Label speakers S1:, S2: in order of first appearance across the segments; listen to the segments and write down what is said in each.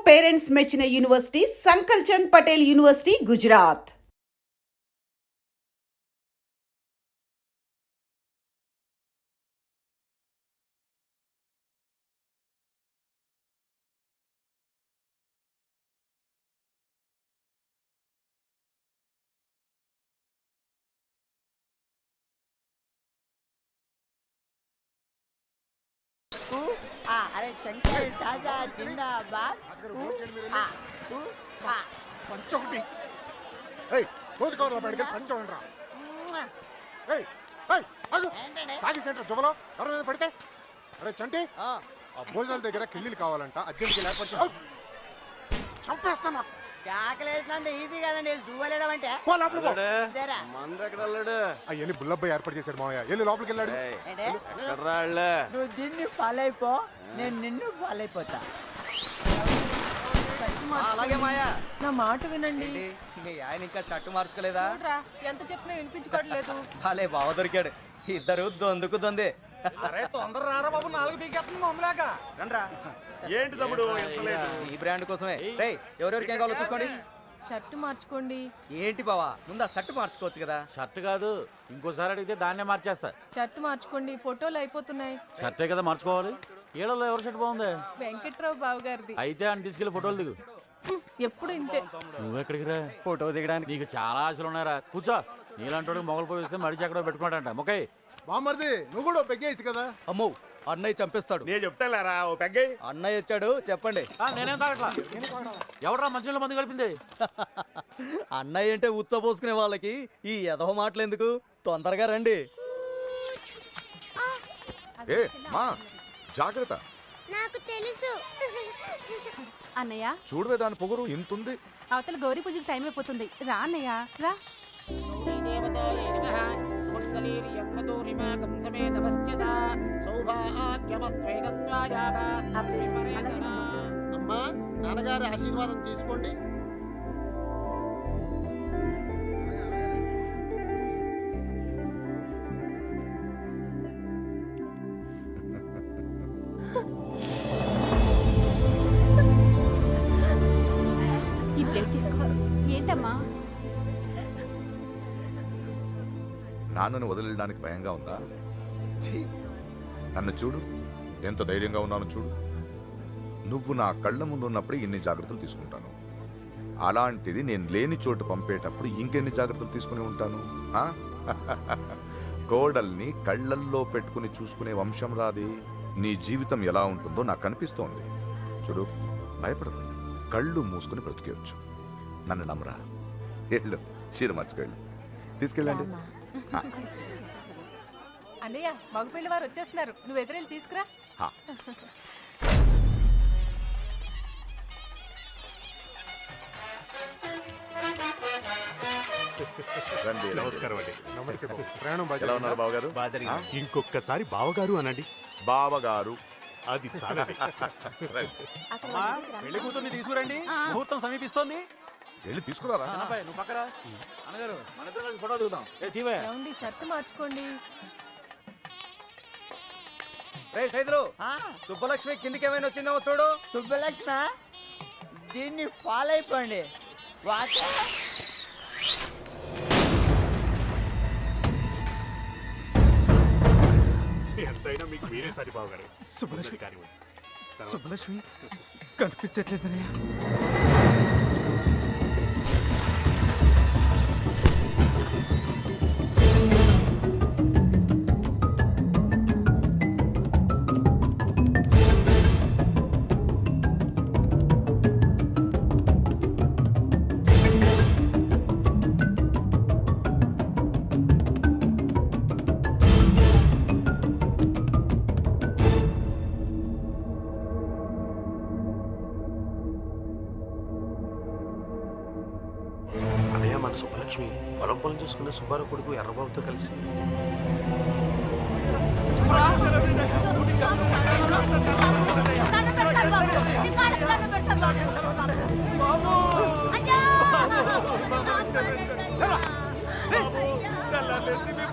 S1: Parents మెచ్చిన university సంకల్ Chand Patel university, Gujarat.
S2: अरे शंकर दादा जिंदाबाद
S3: పంచొకటి సోది కవర్లో పెడితే పంచోండ్రా. తాగి సెంటర్ జువలో ఎవరి మీద పడితే అరే చంటి ఆ భోజనాల దగ్గర కిళ్ళీలు కావాలంట, అర్జెంట్గా లేకపోతే చంపేస్తాను.
S2: చాకలేసినంత ఈజీ కదండి జువ్వలేడం అంటే.
S3: అవన్నీ బుల్లబ్బాయి ఏర్పాటు చేశాడు మావయ్య. వెళ్ళి లోపలికి వెళ్ళాడు.
S2: నువ్వు దీన్ని ఫాలో అయిపో, నేను నిన్ను ఫాలో అయిపోతా.
S4: అలాగే మాయా,
S5: నా మాట వినండి.
S4: మీ ఆయన ఇంకా షర్టు మార్చుకోలేదా?
S5: ఎంత చెప్పినా వినిపించుకోవట్లేదు.
S4: భలే బావ దొరికాడు. ఇద్దరు దొందుకు దొందే.
S6: అరే తొందర రారా బాబు, 4 పీకేస్తుంది మమ్మలాగా.
S4: రండ్రా.
S6: ఏంటి తమ్ముడు
S4: ఈ బ్రాండ్ కోసమే. రేయ్, ఎవరెవరికి ఏం కావాలో చూసుకోండి.
S5: షర్ట్ మార్చుకోండి.
S4: ఏంటి బావా, ముందు ఆ షర్ట్ మార్చుకోవచ్చు కదా.
S6: షర్ట్ కాదు, ఇంకోసారి అడిగితే దాన్నే మార్చేస్తా.
S5: షర్ట్ మార్చుకోండి, ఫోటోలు అయిపోతున్నాయి.
S6: షర్టే కదా మార్చుకోవాలి. ఈడలో ఎవరు షర్ట్ బాగుంది?
S5: వెంకట్రావు బావు గారిది.
S6: అయితే అని తీసుకెళ్లి ఫోటోలు దిగు.
S5: ఎప్పుడు ఇంతే.
S6: నువ్వెక్కడికి రా?
S4: ఫోటో దిగడానికి
S6: నీకు చాలా ఆశలు ఉన్నారా? కూర్చో. నీలాంటి మొగలు పోయిస్తే మడిచి ఎక్కడో పెట్టుకున్నాడంట. మొక్కై
S3: బామ్మర్ది నువ్వు కూడా పెగ్గేయచ్చు కదా.
S4: అమ్మో, అన్నయ్య చంపేస్తాడు.
S6: నేను చెప్తారా ఓ పెగ్గై.
S4: అన్నయ్య వచ్చాడు, చెప్పండి.
S6: నేనేం తాగట్లా. ఎవడరా మంచినీళ్ళ మంది కలిపింది?
S4: అన్నయ్య అంటే ఉచ్చబోసుకునే వాళ్ళకి ఈ ఎదవ మాటలు ఎందుకు? తొందరగా రండి.
S3: జాగ్రత్త.
S7: నాకు తెలుసు.
S5: అన్నయ్య
S3: చూడవే దాని పొగరు ఇంతుంది.
S5: అవతల గౌరీ పూజకి టైం అయిపోతుంది. రా అన్నయ్య రా.
S3: అమ్మా నాన్నగారి ఆశీర్వాదం తీసుకోండి.
S5: ఈ ప్లేట్ తీసుకో. ఏంటమ్మా?
S8: నాన్నను వదిలేయడానికి భయంగా ఉందా? ఛీ, నన్ను చూడు, ఎంత ధైర్యంగా ఉన్నాను చూడు. నువ్వు నా కళ్ళ ముందు ఉన్నప్పుడు ఇన్ని జాగ్రత్తలు తీసుకుంటాను. అలాంటిది నేను లేని చోటు పంపేటప్పుడు ఇంకెన్ని జాగ్రత్తలు తీసుకుని ఉంటాను? కోడల్ని కళ్ళల్లో పెట్టుకుని చూసుకునే వంశం రాది. నీ జీవితం ఎలా ఉంటుందో నాకు కనిపిస్తోంది. చూడు, భయపడదు. కళ్ళు మూసుకుని బ్రతికేయచ్చు. నన్ను నమ్మరా. వెళ్ళు, చీర మార్చుకెళ్ళు. తీసుకెళ్ళండి.
S5: అన్నయ్య, మగపిల్లి వారు వచ్చేస్తున్నారు. నువ్వు ఎదురెళ్ళి తీసుకురా.
S8: రండి.
S3: నమస్కారం అండి. నమస్తే బాబు. ప్రయాణం
S8: ఎలా ఉన్నారు బావగారు?
S3: ఇంకొకసారి బావగారు అనండి.
S8: బావగారు
S3: అది చాలా.
S4: పెళ్లి కూతుర్ని తీసుకురండి, ముహూర్తం సమీపిస్తోంది.
S8: వెళ్ళి తీసుకురారా.
S4: నువ్వు పక్కరా. అన్నగారు, మన ఇద్దరం కలిసి ఫోటో దిగుదాం.
S5: ఏమండి, షర్ట్ మార్చుకోండి.
S4: రే సైదులు, సుబ్బలక్ష్మి కిందికి ఏమైనా వచ్చిందేమో చూడు.
S2: సుబ్బలక్ష్మ, దీన్ని ఫాలో అయిపోండి.
S3: ఎంతైనా మీకు మీరే సరి బావగారు.
S4: సుబ్బలక్ష్మి కనిపించట్లేదనయ్యా.
S9: మన సుబ్బలక్ష్మి పొలం పొలం చూసుకున్న సుబ్బారావు కొడుకు ఎర్రబాబుతో కలిసి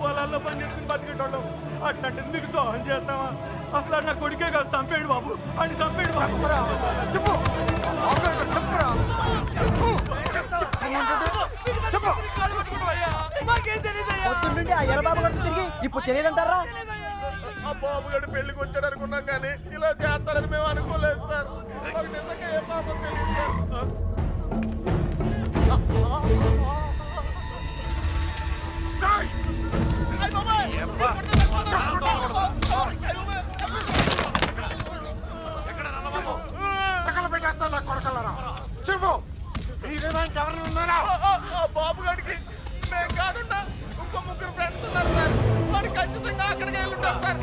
S6: పొలాల్లో పని చేసుకుని బతికేటోళ్ళం. అట్లాంటి మీకు దోహం చేస్తావా? అసలు నా కొడుకే కాదు, చంపేడు బాబు అని. చంపేడు బాబు. చెప్పు.
S4: ఎర్రబాబు గారితో తిరిగి ఇప్పుడు తెలియదంటారా?
S3: ఆ బాబు గడి పెళ్లికి వచ్చాడు అనుకున్నాం కానీ ఇలా చేస్తారని మేము అనుకోలేదు సార్. మాకు నిజంగా ఏ పాపం తెలియదు సార్. చెప్పు ఎవరు ఉన్నారా? బాబు గడికి మేము కాకుండా ఇంకో ముగ్గురు ఫ్రెండ్స్ ఉన్నారు సార్. వాడు ఖచ్చితంగా అక్కడికి వెళ్ళి ఉంటారు సార్.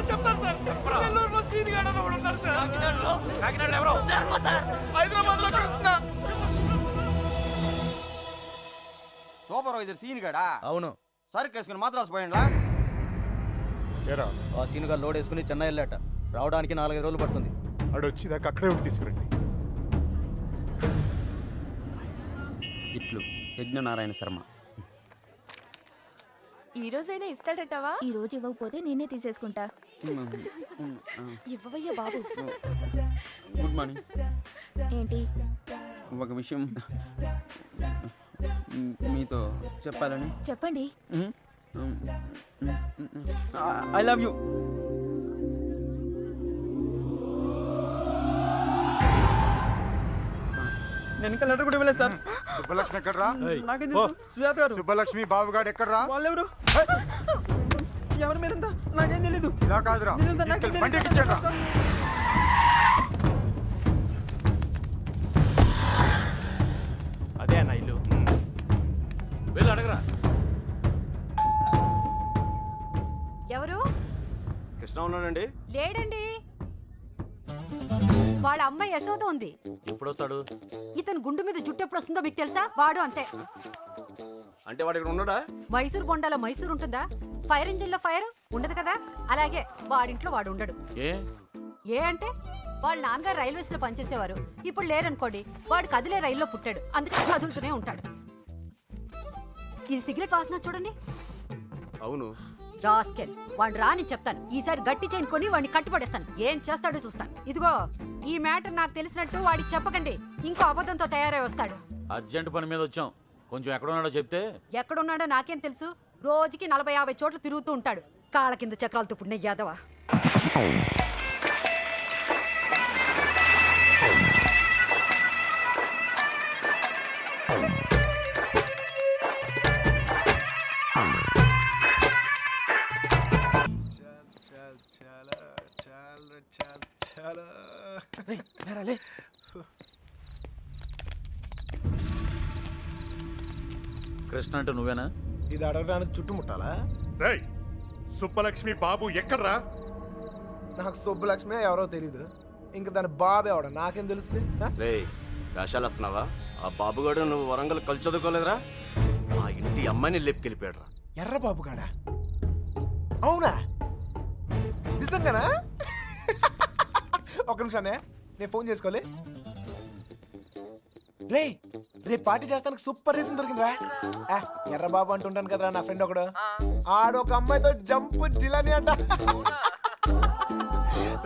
S3: చెప్తారు సార్. నెల్లూరులో సీని గాడు అని ఒకడు ఉన్నాడు సార్. హైదరాబాద్ లో కృష్ణ.
S2: సూపర్వైజర్ సీన్ గడా
S4: అవును.
S2: సరుకు వేసుకుని మాత్రాలు పోయిండ్లా.
S4: ఆ సీనుగా లోడ్ వేసుకుని చెన్నై వెళ్ళాట. రావడానికి 4-5 రోజులు పడుతుంది.
S3: ఆడు వచ్చేదాకా అక్కడే ఉండి తీసుకురండి.
S2: ఇట్లు యజ్ఞనారాయణ శర్మ.
S5: ఈ రోజైనా ఇస్తాడటవా?
S7: ఈ రోజు ఇవ్వకపోతే నేనే తీసేసుకుంటా.
S5: ఇవ్వవయ్యా బాబు.
S2: Good morning.
S7: ఏంటి?
S2: ఒక విషయం మీతో చెప్పాలని.
S7: చెప్పండి.
S2: I love you. నేను ఇంకా లెటర్ కూడా ఇవ్వలేదు సార్.
S3: సుబ్బలక్ష్మి ఎక్కడ్రా?
S2: నాకేం తెలుసు? సుజాత గారు.
S3: సుబ్బలక్ష్మి బాబుగాడు ఎక్కడ్రా?
S2: వాళ్ళెవరు? ఎవరు మీరంతా? నాకేం తెలీదు.
S3: ఇలా కాదురా.
S2: నిజం సార్, నాకేం తెలీదు.
S3: బండికి ఇచ్చేయండి రా.
S6: అదే అన్న ఇల్లు. వెళ్ళి అడగరా.
S5: ఎవరు?
S9: కృష్ణ ఉన్నాడండి.
S5: లేడండి. వాళ్ళ అమ్మాయి యశోద ఉంది.
S6: ఎప్పుడు వస్తాడు?
S5: ఇతను గుండు మీద జుట్టు ఎప్పుడు వస్తుందో మీకు తెలుసా? వాడు అంతే.
S9: అంటే వాడు ఇక్కడ ఉన్నాడా?
S5: మైసూర్ బొండాలో మైసూర్ ఉంటుందా? ఫైర్ ఇంజిన్ లో ఫైర్ ఉండదు కదా, అలాగే వాడింట్లో వాడు ఉండడు. ఏ అంటే వాళ్ళ నాన్నగారు రైల్వేస్ లో పనిచేసేవారు. ఇప్పుడు లేరనుకోండి, వాడు కదిలే రైల్లో పుట్టాడు, అందుకని కదులుతూనే ఉంటాడు. ఇది సిగరెట్ వాసన చూడండి.
S9: అవును.
S5: రాస్కెల్, వాడు రాని చెప్తాను. ఈసారి గట్టి చైన్ కొని వాడిని కట్టుపడేస్తాను. ఏం చేస్తాడో చూస్తాను. ఇదిగో, ఈ మ్యాటర్ నాకు తెలిసినట్టు వాడికి చెప్పకండి. ఇంకో అబద్ధంతో తయారై వస్తాడు.
S6: అర్జెంట్ పని మీద వచ్చాం. కొంచెం ఎక్కడ ఉన్నాడో చెప్తే.
S5: ఎక్కడున్నాడో నాకేం తెలుసు. రోజుకి 40-50 చోట్ల తిరుగుతూ ఉంటాడు. కాళ్ళ కింద చక్రాలతో పుట్టిన యాదవ.
S6: కృష్ణ అంటే నువ్వేనా?
S10: ఇది అడగడానికి చుట్టుముట్టాలా?
S3: రేయ్, సుబ్బలక్ష్మి బాబు ఎక్కడ్రా?
S10: నాకు సుబ్బలక్ష్మి ఎవరో తెలీదు. ఇంక దాని బాబు ఎవడ నాకేం తెలుస్తుంది?
S9: రే వేషాలు వస్తున్నావా? ఆ బాబుగాడు నువ్వు వరంగల్ కలిసి చదువుకోలేదురా? మా ఇంటి అమ్మాయిని లేపుకెళ్ళిపోయాడు రా.
S10: ఎర్ర బాబు గాడా? అవునా? నిజంగానా? ఒక్క నిమిషానే, నేను ఫోన్ చేసుకోలే. రే రేపు పార్టీ చేస్తానికి సూపర్ రీజన్ దొరికిందిరా. ఎర్రబాబు అంటుంటాను కదరా నా ఫ్రెండ్ ఒకడు. ఆడొక అమ్మాయితో జంపు జిలాని అంట.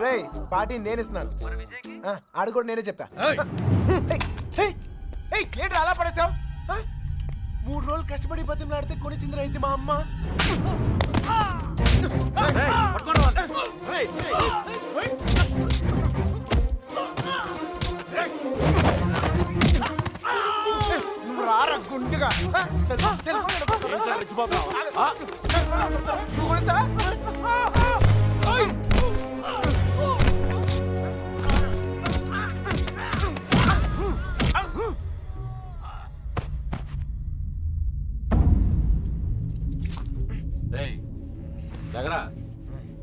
S10: రే పార్టీ నేను ఇస్తున్నాను. ఆడు కూడా నేనే చెప్తా. ఏంటి అలా పడేసావు? 3 రోజులు కష్టపడి బతిమలాడితే కొనిచ్చిందిరా ఇది మా అమ్మ. నువ్వు రారా గుండుగా.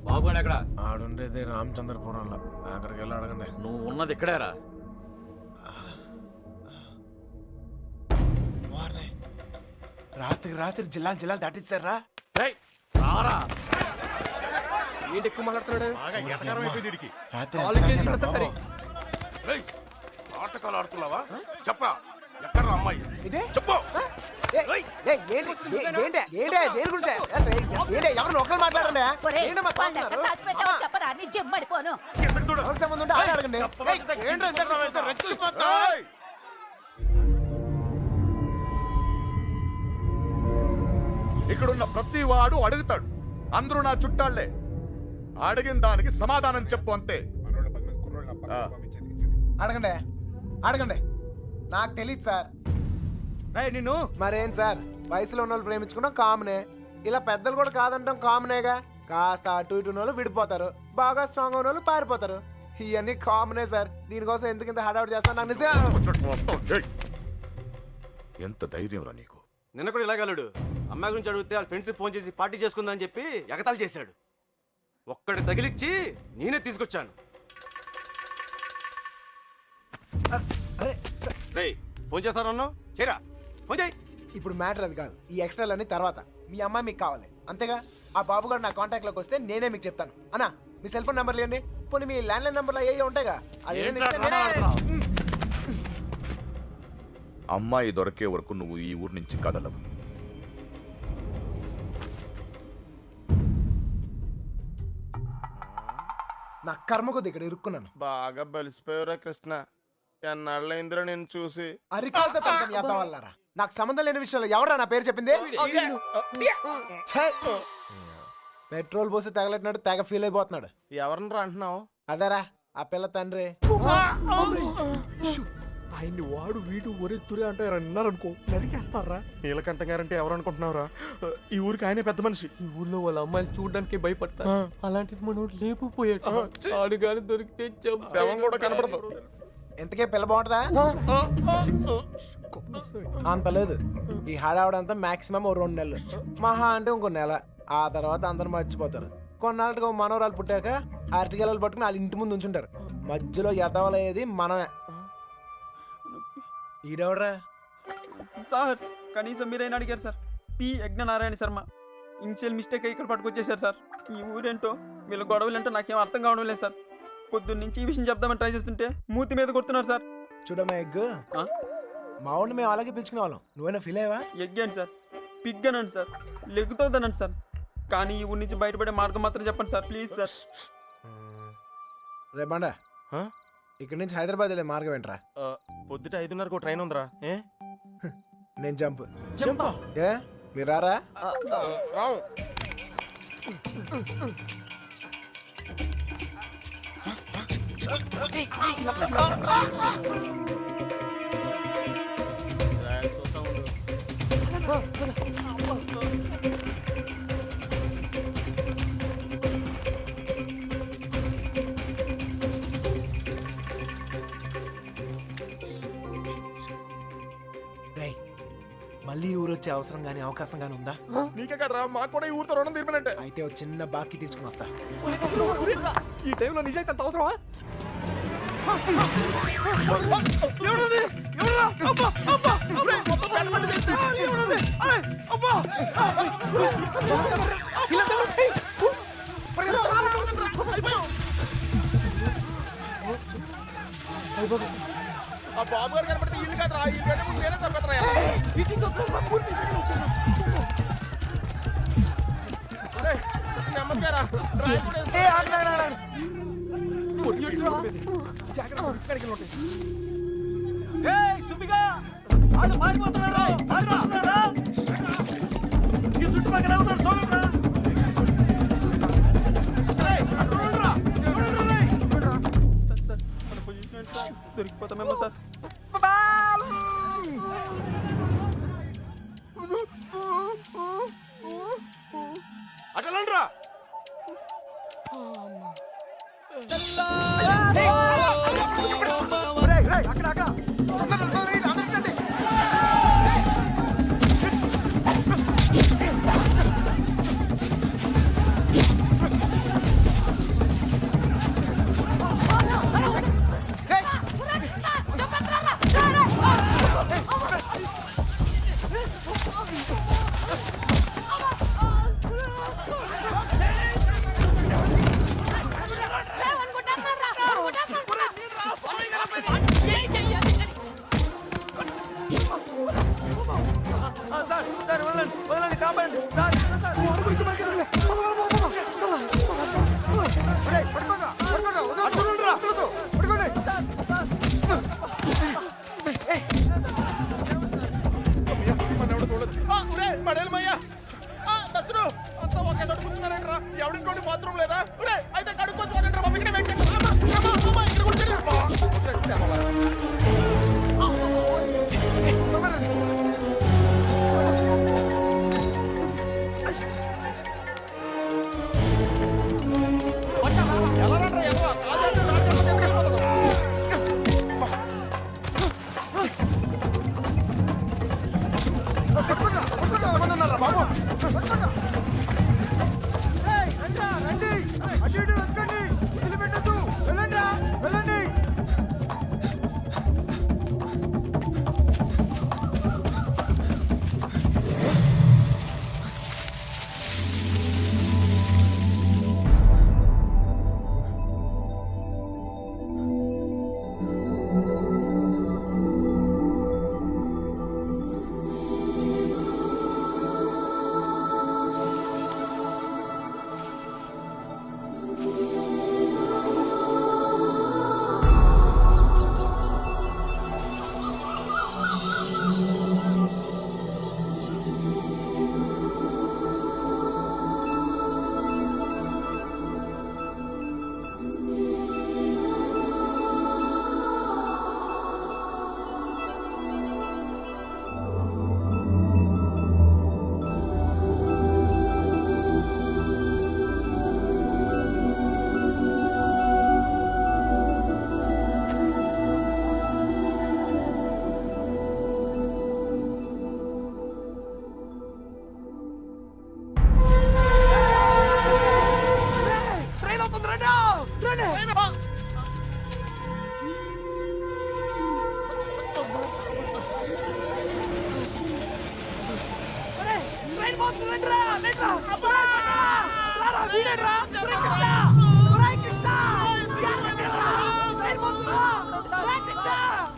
S6: బాబుగాడు ఎక్కడ?
S10: ఆడుండేది రామచంద్రపురంలో. అక్కడికి వెళ్ళి అడగండి.
S6: నువ్వు ఉన్నది ఇక్కడేరా.
S10: రాత్రి జిల్లాలు దాటిస్తారా?
S2: ఏంటి ఎక్కువ మాట్లాడుతున్నాడు?
S9: ఆటకాలు ఆడుతున్నావా? చెప్పరా ఎక్కడ అమ్మాయి? చెప్పు.
S10: ఎవరు ఒకరు మాట్లాడండి. సంబంధం అడగండి.
S8: ఇక్కడున్న ప్రతి వాడు అడుగుతాడు. అందరూ నా చుట్టాళ్లే. అడిగిన దానికి సమాధానం చెప్పు అంతే. ఆ.
S10: అడగండి అడగండి, నాకు తెలియదు సార్.
S4: నిన్ను
S10: మరేం సార్, వయసులో ఉన్న వాళ్ళు ప్రేమించుకున్నాం కామనే, ఇలా పెద్దలు కూడా కాదంటాం కామనేగా. కాస్త అటు ఇటు ఉన్న వాళ్ళు విడిపోతారు, బాగా స్ట్రాంగ్ ఉన్న వాళ్ళు పారిపోతారు. ఇవన్నీ కామనే సార్. దీనికోసం ఎందుకు ఇంత హడావుడి చేస్తాను నాకు నిజం.
S8: ఏయ్! ఎంత ధైర్యం రా నీకు?
S9: నిన్న కూడా ఇలాగలడు. అమ్మాయి గురించి అడిగితే వాళ్ళ ఫ్రెండ్స్కి ఫోన్ చేసి పార్టీ చేసుకుందని చెప్పి ఎగతాళి చేశాడు. ఒక్కడి తగిలిచ్చి నేనే తీసుకొచ్చాను.
S10: అరే
S9: రేయ్, ఫోన్ చేస్తానన్నావు చేరా, ఫోన్ చేయి.
S10: ఇప్పుడు మ్యాటర్ అది కాదు, ఈ ఎక్స్ట్రాలన్నీ తర్వాత. మీ అమ్మాయి మీకు కావాలి అంతేగా. ఆ బాబు గారు నా కాంటాక్ట్లోకి వస్తే నేనే మీకు చెప్తాను. అన్నా మీ సెల్ ఫోన్ నెంబర్లు ఇవ్వండి, పోనీ మీ ల్యాండ్లైన్ నెంబర్లు అయ్యే ఉంటాయిగా. అది ఏదైనా ఇస్తే నేనే-
S8: అమ్మాయి దొరికే వరకు నువ్వు ఈ ఊరు నుంచి కదలవు.
S10: నా కర్మ కొద్ది ఇక్కడ ఇరుక్కున్నాను.
S3: బాగా బలిసిపోయారా కృష్ణ? ఎన్నాళ్ళైందిరా నేను చూసి.
S10: అరికాలతో తంతం చేద్దాం వల్లారా. నాకు సంబంధం లేని విషయంలో ఎవరా నా పేరు చెప్పింది? ఛే! పెట్రోల్ పోసి తగలెట్టినట్టు తెగ ఫీల్ అయిపోతున్నాడు.
S3: ఎవరిని రా అంటున్నావు?
S10: అదేరా ఆ పిల్ల తండ్రి.
S3: ఆయన్ని వాడు వీడు ఒరే తురే అంటే అన్నారనుకో నరికేస్తారా. నీలకంఠ గారంటే ఎవరు అనుకుంటున్నావురా? ఈ ఊరికి ఆయనే పెద్ద మనిషి.
S2: ఈ ఊర్లో వాళ్ళ అమ్మాయిలు చూడడానికి భయపడతారు. అలాంటిది మనం లేపుపోయాడు. ఆడుగాని దొరికితే
S3: శవం కూడా కనపడదు.
S10: ఇంతకే పిల్ల బాగుంటుందా? అంత లేదు. ఈ హడావుడంతా మాక్సిమం 2 నెలలు, మహా అంటే ఇంకో నెల. ఆ తర్వాత అందరు మర్చిపోతారు. కొన్నాళ్ళకి మనవరాలు పుట్టాక అరటిగెలలు పట్టుకుని వాళ్ళ ఇంటి ముందు ఉంచుంటారు. మధ్యలో ఎదవలయ్యేది మనమే. ఈడెవడరా?
S2: సార్ కనీసం మీరైనా అడిగారు sir. P Yagnanarayana Sharma. Initial mistake ఇక్కడ పట్టుకొచ్చేసారు సార్. ఈ ఊరేంటో వీళ్ళ గొడవలు ఏంటో నాకేం అర్థం కావడం లేదు సార్. పొద్దున్న నుంచి ఈ విషయం చెప్దామని ట్రై చేస్తుంటే మూతి మీద కొడుతున్నారు సార్.
S10: చూడమ్మా ఎగ్గు, మా ఊడిని మేము అలాగే పిలుచుకునే వాళ్ళం. నువ్వైనా ఫీల్ అయ్యావా?
S2: ఎగ్గాను సార్, పిగ్గనండి సార్, లెగ్గుతోందనండి సార్. కానీ ఈ ఊరి నుంచి బయటపడే మార్గం మాత్రం చెప్పండి సార్, ప్లీజ్ సార్.
S10: రేపండా ఇక్కడి నుంచి హైదరాబాద్ వెళ్ళే మార్గం ఏంట్రా?
S3: పొద్దుట 5:30కు ట్రైన్ ఉందిరా. ఏ
S10: నేను జంప్. ఏ మీరు రారా?
S3: రావు.
S10: మళ్ళీ ఊరు వచ్చే అవసరం గానీ అవకాశం గానీ ఉందా?
S3: నీకే కదరా, మాకు కూడా ఈ ఊరితో రుణం తీర్పినట్టే.
S10: అయితే ఒక చిన్న బాకీ తీసుకుని వస్తా.
S3: ఈ టైంలో నిజాయితీ అంత అవసరమా? ఆ బాబు గారు కనపడితే ఇల్లు కదరా, ఇల్లు కంటే ముందు నేనే చంపేస్తారా. నెమ్మదిగారా.
S2: దొరికిపోతామేమో సార్.
S9: అటలండ్రా.
S2: సార్ వదలండి, వదలండి, కాపాడండి సార్.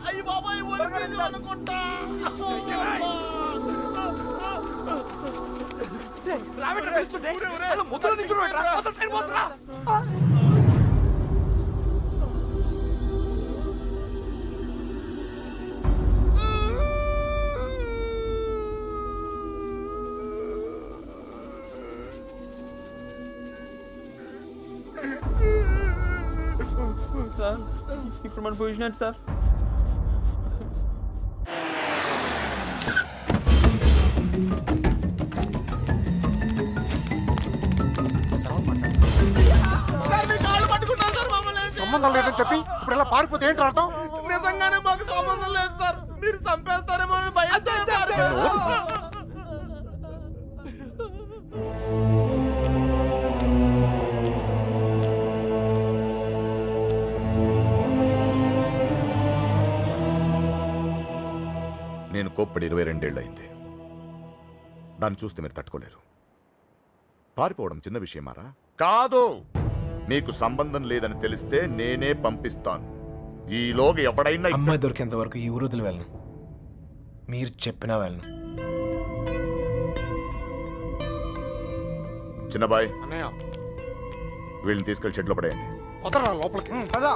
S3: అయ్యి బాబాయ్ ఒలిపేది అనుకుంటా.
S2: సార్ ఇప్పుడు మన పొజిషన్ ఏంటి సార్?
S3: సార్, మీ కాళ్ళు పట్టుకున్నాను సార్ మమ్మల్ని.
S9: సంబంధం లేదని చెప్పి ఇప్పుడు ఇలా పారిపోతే ఏంటి అర్థం?
S3: నిజంగానే మాకు సంబంధం లేదు సార్. మీరు చంపేస్తారేమో అని భయంతో పారిపోయాను.
S8: నేను కోప్పడి 22 ఏళ్ళు అయింది. దాన్ని చూస్తే మీరు తట్టుకోలేరు. పారిపోవడం చిన్న విషయమారా? కాదు. మీకు సంబంధం లేదని తెలిస్తే నేనే పంపిస్తాను. ఈలోగా ఎవడైనా
S10: అమ్మాయి దొరికేంత వరకు ఈ ఊరు వదిలి వెళ్ళను. మీరు చెప్పినా వెళ్ళను.
S8: చిన్నబాయ్,
S9: అన్నయ్య
S8: వీళ్ళని తీసుకెళ్లి షెడ్లో పడేయండి.
S9: వదరా లోపలికి కదా.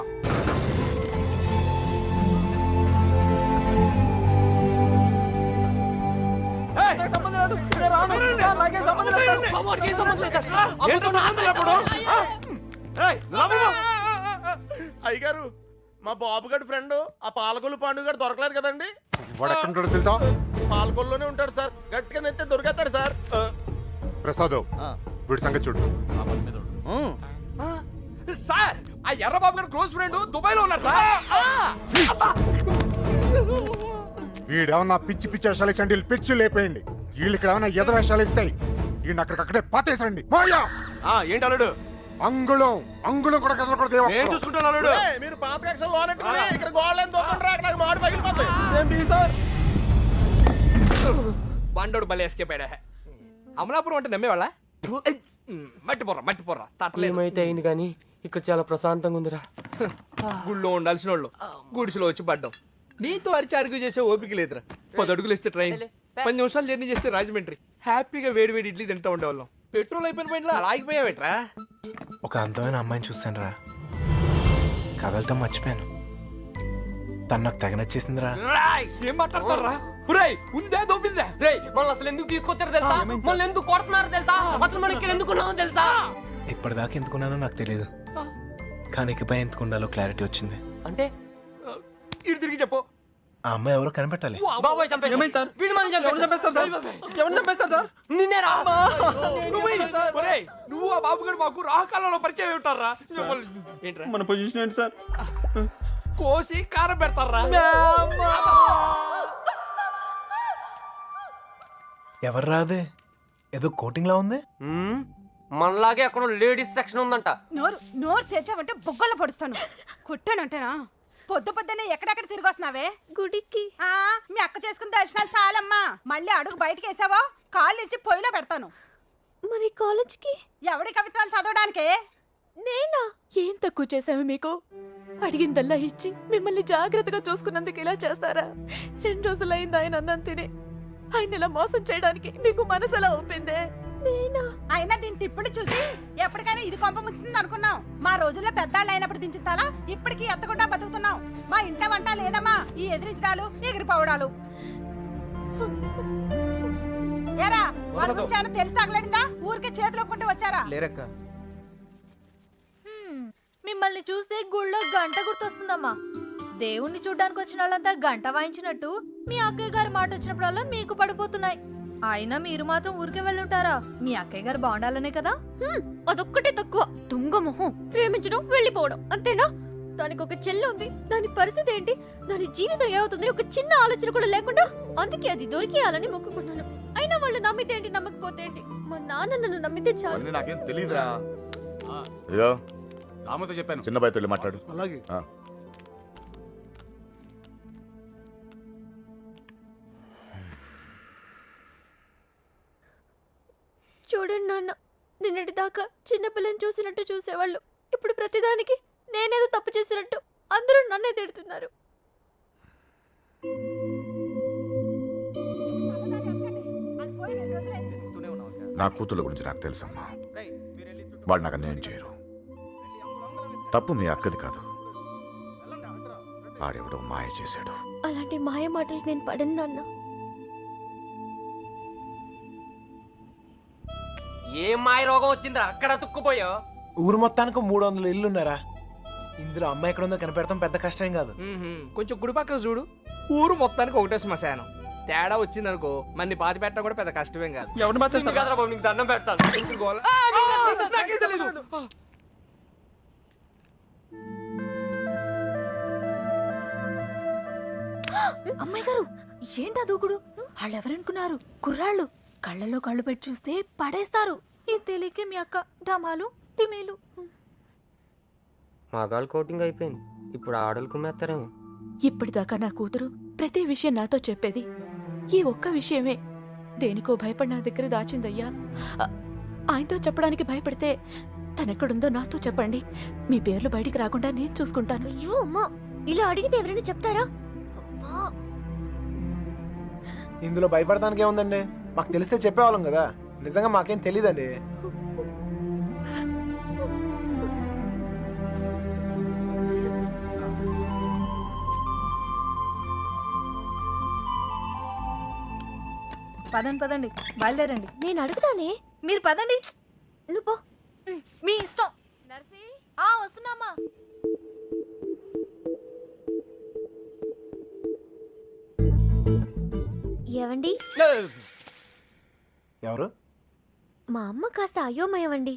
S2: సంబంధం లేదు, నేను రాను. సార్, నాకేం సంబంధం లేదు సార్.
S3: అయ్యగారు, మా బాబు గడి ఫ్రెండ్ ఆ పాలకొల్లు పాండు గారు దొరకలేదు కదండి.
S9: వాడెక్కడ తెలుసా?
S3: పాలకొల్లోనే ఉంటాడు సార్. గట్టిగా నెత్తే దొరికేస్తాడు సార్.
S9: ప్రసాద్, వీడి సంగతి చూడు.
S4: సార్ ఆ ఎర్రబాబు గారు క్లోజ్ ఫ్రెండ్ దుబాయ్ లో ఉన్నారు సార్.
S9: వీడేమన్నా పిచ్చి పిచ్చి వేషాలు ఇచ్చండి, పిచ్చి లేపేయండి. వీళ్ళు ఇక్కడ ఏమన్నా ఎద వేషాలు ఇస్తాయి. వీడిని అక్కడికక్కడే పాతేసండి. ఏంటి అల్లుడు? అంగుళం అంగుళం కూడా కదలకూడదు. నేను చూసుకుంటాను అల్లుడు.
S3: మీరు పాత కక్షలు లోనెట్టుకుని ఇక్కడ గోళ్ళని దొక్కండి. అక్కడ మాడి పగిలిపోతాయి.
S2: Same tea sir.
S4: బండోడు బలి ఎస్కేపాడా. అమలాపురం అంటే నమ్మేవాళ్ళ? మట్టిపోర్రా
S11: ఏమైతే అయింది కానీ ఇక్కడ చాలా ప్రశాంతంగా ఉందిరా.
S4: గుళ్ళో ఉండాల్సిన వాళ్ళు గుడిసెలో వచ్చి పడ్డాం. నీతో అరిచి అరుగు చేసే ఓపిక లేదురా. 10 అడుగులు వేస్తే ట్రైన్, 10 నిమిషాలు జర్నీ చేస్తే రాజమండ్రి. హ్యాపీగా వేడి వేడి ఇడ్లీ తింటూ ఉండేవాళ్ళం. పెట్రోల్ అయిపోయిన పైన అలా ఆగిపోయావేట్రా?
S10: ఒక అందమైన అమ్మాయిని చూస్తాను రా, కదలటం మర్చిపోయాను. తను నాకు తెగ నచ్చేసిందిరా.
S4: ఏం మాట్లాడతారా? ఉందే దోపిందే.
S11: మనల్ని అసలు ఎందుకు తీసుకొచ్చారో తెలుసా? మనల్ని ఎందుకు కొడుతున్నారో తెలుసా? అసలు మనం ఇక్కడ ఎందుకున్నామో తెలుసా?
S10: ఇప్పటిదాకా ఎందుకున్నానో నాకు తెలియదు, కానీ ఇకపై ఎందుకు ఉండాలో క్లారిటీ వచ్చింది.
S11: అంటే
S4: ఇటు తిరిగి చెప్పు.
S10: ఆ అమ్మాయి ఎవరో కనిపెట్టాలి.
S11: బాబాయ్ చంపేశాడు.
S2: ఏమైంది సార్?
S11: వీడు మనల్ని
S2: ఎవరు చంపేస్తారు సార్? ఎవరు చంపేస్తారు సార్?
S11: నిన్నేరా?
S4: నువ్వు ఆ బాబు గారు మాకు రాహకాలంలో పరిచయం ఉంటారా? ఏంట్రా
S2: మన పొజిషన్ ఏంటి సార్?
S4: కోసి కారం పెడతారా?
S10: ఎవరు రాదే, ఏదో కోటింగ్ లా ఉంది.
S11: మనలాగే అక్కడ లేడీస్ సెక్షన్ ఉందంట.
S5: నోరు తెచ్చావంటే బొగ్గల్లో పడుస్తాను. కుట్టానంటేనా? పొద్దున్నే ఎక్కడెక్కడ తిరిగి వస్తున్నావే?
S7: గుడికి
S5: మీ అక్క చేసుకున్న దర్శనాలు చాలమ్మా. మళ్ళీ అడుగు బయటకు వేసావో కాళ్ళు ఇచ్చి పొయ్యిలో పెడతాను.
S7: మరి కాలేజ్కి
S5: ఎవడి కవిత్వాలు చదవడానికే?
S7: నేనా?
S12: ఏం తక్కువ చేసాము మీకు? అడిగిందల్లా ఇచ్చి మిమ్మల్ని జాగ్రత్తగా చూసుకున్నందుకు ఇలా చేస్తారా? 2 రోజులైంది ఆయన అన్నం తిని. ఆయన ఇలా మోసం చేయడానికి మీకు మనసు ఎలా ఒప్పిందే?
S7: నేనా?
S5: అయినా దీని తిప్పుడు చూసి ఎప్పటికైనా ఇది కొంప ముచ్చుతుంది అనుకున్నాం. మా రోజుల్లో పెద్దాళ్ళు అయినప్పుడు దించుతాలా ఇప్పటికీ ఎత్తకుండా బతుకుతున్నాం. మా ఇంట వంట లేదమ్మా ఈ ఎదిరించడాలు ఎగిరిపోవడాలు. ఏరా వాళ్ళ గురించి ఏమైనా తెలిసి తగలడిందా? ఊరికే చేతులు ఒప్పుకుంటూ వచ్చారా?
S2: లేరక్క.
S7: మిమ్మల్ని చూస్తే గుళ్ళో గంట గుర్తొస్తుందమ్మా. దేవుణ్ణి చూడ్డానికి వచ్చిన వాళ్ళంతా గంట వాయించినట్టు మీ అక్కయ్య గారి మాట వచ్చినప్పుడల్లా మీకు పడిపోతున్నాయి. అయినా మీరు మాత్రం ఊరికే వెళ్ళుంటారా? మీ అక్కయ్య గారు బాగుండాలనే కదా. అదొక్కటే తక్కువ. తుంగ మొహం, ప్రేమించడం వెళ్ళిపోవడం అంతేనా? దానికి ఒక చెల్లి ఉంది. దాని పరిస్థితి ఏంటి? దాని జీవితం ఏమవుతుంది? ఒక చిన్న ఆలోచన కూడా లేకుండా. అందుకే అది దొరికేయాలని మొక్కుకున్నాను. అయినా వాళ్ళు నమ్మితే ఏంటి, నమ్మకపోతే ఏంటి? మా నాన్న నన్ను నమ్మితే చాలు.
S8: నాకేం తెలీదురా. ఇదో
S6: రామతో చెప్పాను.
S8: చిన్న బాయ్తో వెళ్ళి మాట్లాడు.
S9: అలాగే.
S7: చూడండి నాన్న,
S12: నిన్నటి దాకా చిన్నపిల్లని చూసినట్టు చూసేవాళ్ళు ఇప్పుడు ప్రతిదానికి నేనేదో తప్పు చేసినట్టు అందరూ నన్నే తిడుతున్నారు.
S8: నా కూతుళ్ళ గురించి నాకు తెలుసమ్మా. వాళ్ళు నాకు అన్యాయం చేయరు. తప్పు మీ అక్కది కాదు, ఆడెవడో మాయ చేశాడు.
S12: అలాంటి మాయ మాటలు నేను పడను నాన్న.
S11: ఏం మాయ రోగం వచ్చిందిరా అక్కడ తుక్కుపోయా?
S10: ఊరు మొత్తానికి 300 ఇల్లు ఉన్నారా? ఇందులో అమ్మాయి ఎక్కడ ఉందో కనిపెడతాం పెద్ద కష్టం కాదు.
S4: కొంచెం గుడి పక్కన చూడు, ఊరు మొత్తానికి ఒకటే శ్మశానం. తేడా వచ్చిందనుకో మన్ని పాతి పెట్టడం కూడా పెద్ద కష్టమేం కాదు.
S2: ఎవరిని మాత్రం
S11: కదరా బాబు, నీకు దండం పెడతాను.
S4: ఎందుకు గోల? నాకేం తెలీదు.
S12: అమ్మాయి గారు ఏంటా దూకుడు? వాళ్ళెవరనుకున్నారు? కుర్రాళ్ళు కళ్ళలో కళ్ళు పెట్టి చూస్తే పడేస్తారు. ఇది తెలియకే మీ అక్క డమాలు టిమేలు.
S11: మగాళ్ళు కోటింగ్ అయిపోయింది, ఇప్పుడు ఆడలు కుమ్మేస్తారేమో.
S12: ఇప్పటిదాకా నా కూతురు ప్రతి విషయం నాతో చెప్పేది ఈ ఒక్క విషయమే. దేనికో భయపడి నా దగ్గర దాచిందయ్యా. ఆయనతో చెప్పడానికి భయపడితే తనెక్కడుందో నాతో చెప్పండి. మీ పేర్లు బయటికి రాకుండా నేను చూసుకుంటాను.
S7: అయ్యో అమ్మా, ఇలా అడిగితే ఎవరైనా చెప్తారా?
S10: ఇందులో భయపడటానికి ఏముందండి? మాకు తెలిస్తే చెప్పేవాళ్ళం కదా. నిజంగా మాకేం తెలీదండి.
S7: పదండి పదండి, బయలుదేరండి. నేను అడుగుతానే, మీరు పదండి. నువ్వు పో, మీ ఇష్టం.
S12: నర్సీ
S7: వస్తున్నామా? ఏవండి,
S10: ఎవరు?
S7: మా అమ్మ కాస్త అయోమయమండి.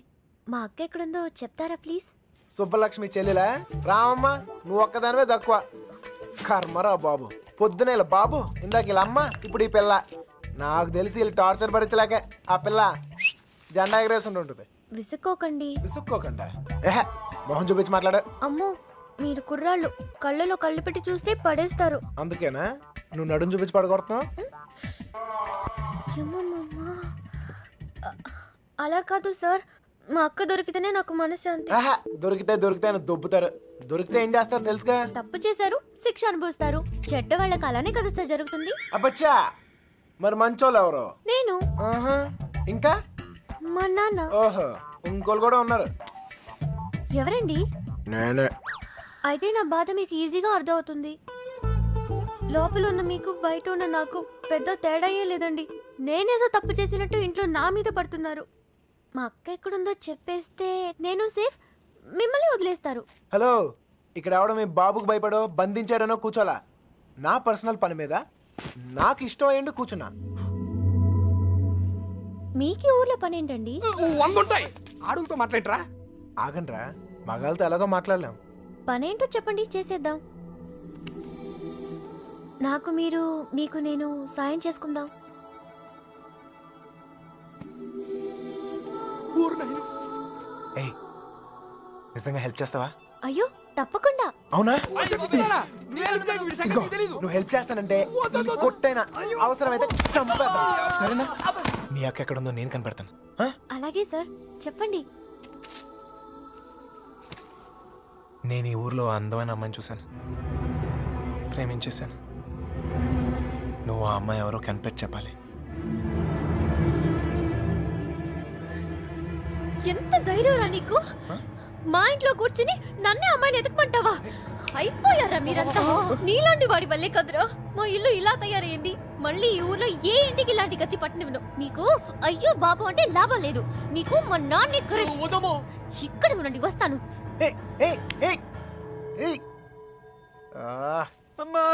S7: మా అక్క ఎక్కడుందో చెప్తారా ప్లీజ్?
S10: సుబ్బలక్ష్మి చెల్లెలా? రామమ్మ, నువ్వు ఒక్కదానివే తక్కువ. కర్మరా బాబు, పొద్దునే ఇలా బాబు, ఇందాక ఇలా అమ్మ, ఇప్పుడు ఈ పిల్ల. నాకు తెలిసి వీళ్ళు టార్చర్ భరించలేక ఆ పిల్ల జెండా ఎగరేస్తుంటుంది.
S7: విసుక్కోకండి.
S10: విసుక్కోకుండా ఏహే, మొహం చూపించి మాట్లాడు.
S7: అమ్మో, మీరు కుర్రాళ్ళు కళ్ళలో కళ్ళు పెట్టి చూస్తే పడేస్తారు.
S10: అందుకేనా నువ్వు నడుం చూపించి పడగొడుతున్నావు?
S7: ఏమమ్మా? అలా కాదు సార్, మా అక్క దొరికితేనే నాకు మనశ్శాంతి.
S10: ఆహా, దొరికితే అని దొబ్బుతారు. దొరికితే ఏం చేస్తారు తెలుసుగా?
S7: తప్పు చేశారు, శిక్ష అనుభవిస్తారు. చెడ్డ వాళ్ళకి అలానే కదా సార్ జరుగుతుంది.
S10: అబ్బచ్చా, మరి మంచోళ్ళు ఎవరు?
S7: నేను.
S10: ఆహా, ఇంకా
S7: మా నాన్న.
S10: ఓహో, ఇంకోళ్ళు కూడా ఉన్నారు.
S7: ఎవరండి?
S10: నేనే.
S7: అయితే నా బాధ మీకు ఈజీగా అర్థమవుతుంది. లోపల ఉన్న మీకు బయట ఉన్న నాకు పెద్ద తేడాయే లేదండి. నేనేదో తప్పు చేసినట్టు ఇంట్లో నా మీద పడుతున్నారు. మా అక్క ఎక్కడుందో చెప్పేస్తే నేను సేఫ్, మిమ్మల్ని వదిలేస్తారు.
S10: హలో, ఇక్కడ ఎవడో మీ బాబుకు భయపడో బంధించాడనో కూర్చోలా. నా పర్సనల్ పని మీద నాకు ఇష్టం అయ్యండి కూర్చున్నా.
S7: మీకు ఊర్లో పని ఏంటండి?
S4: వందుంటాయి, ఆడుగుతో మాట్లాడరా.
S10: ఆగండ్రా, మగాళ్ళతో ఎలాగో మాట్లాడలేం.
S7: పనేంటో చెప్పండి, చేసేద్దాం. నాకు మీరు, మీకు నేను సాయం చేసుకుందాం.
S10: ఏయ్, నిజంగా హెల్ప్ చేస్తావా?
S7: అయ్యో తప్పకుండా.
S10: అవునా?
S4: ఇదిగో,
S10: నువ్వు హెల్ప్ చేస్తానంటే ఈ కొట్టైనా అవసరమైతే చంపేద్దాం. సరేనా? నీ అక్క ఎక్కడుందో నేను కనిపెడతాను. ఆ?
S7: అలాగే సార్, చెప్పండి.
S10: నేను ఈ ఊర్లో అందమైన అమ్మాయిని చూశాను, ప్రేమించేశాను. నువ్వు ఆ అమ్మాయి ఎవరో కనిపెట్టి చెప్పాలి.
S7: ఎంత ధైర్యంరా నీకు? మా ఇంట్లో కూర్చుని నన్నే అమ్మాయిని ఎతకమంటావా? అయిపోయారా మీరంతా? నీలాంటి వాడి వల్లే కదురా మా ఇల్లు ఇలా తయారైంది. మళ్ళీ ఈ ఊర్లో ఏ ఇంటికి ఇలాంటి గతి పట్టనివ్వను. మీకు అయ్యో బాబు అంటే లాభం లేదు. మీకు మా నాన్న ఇక్కడ ఉండండి, వస్తాను.
S2: అమ్మా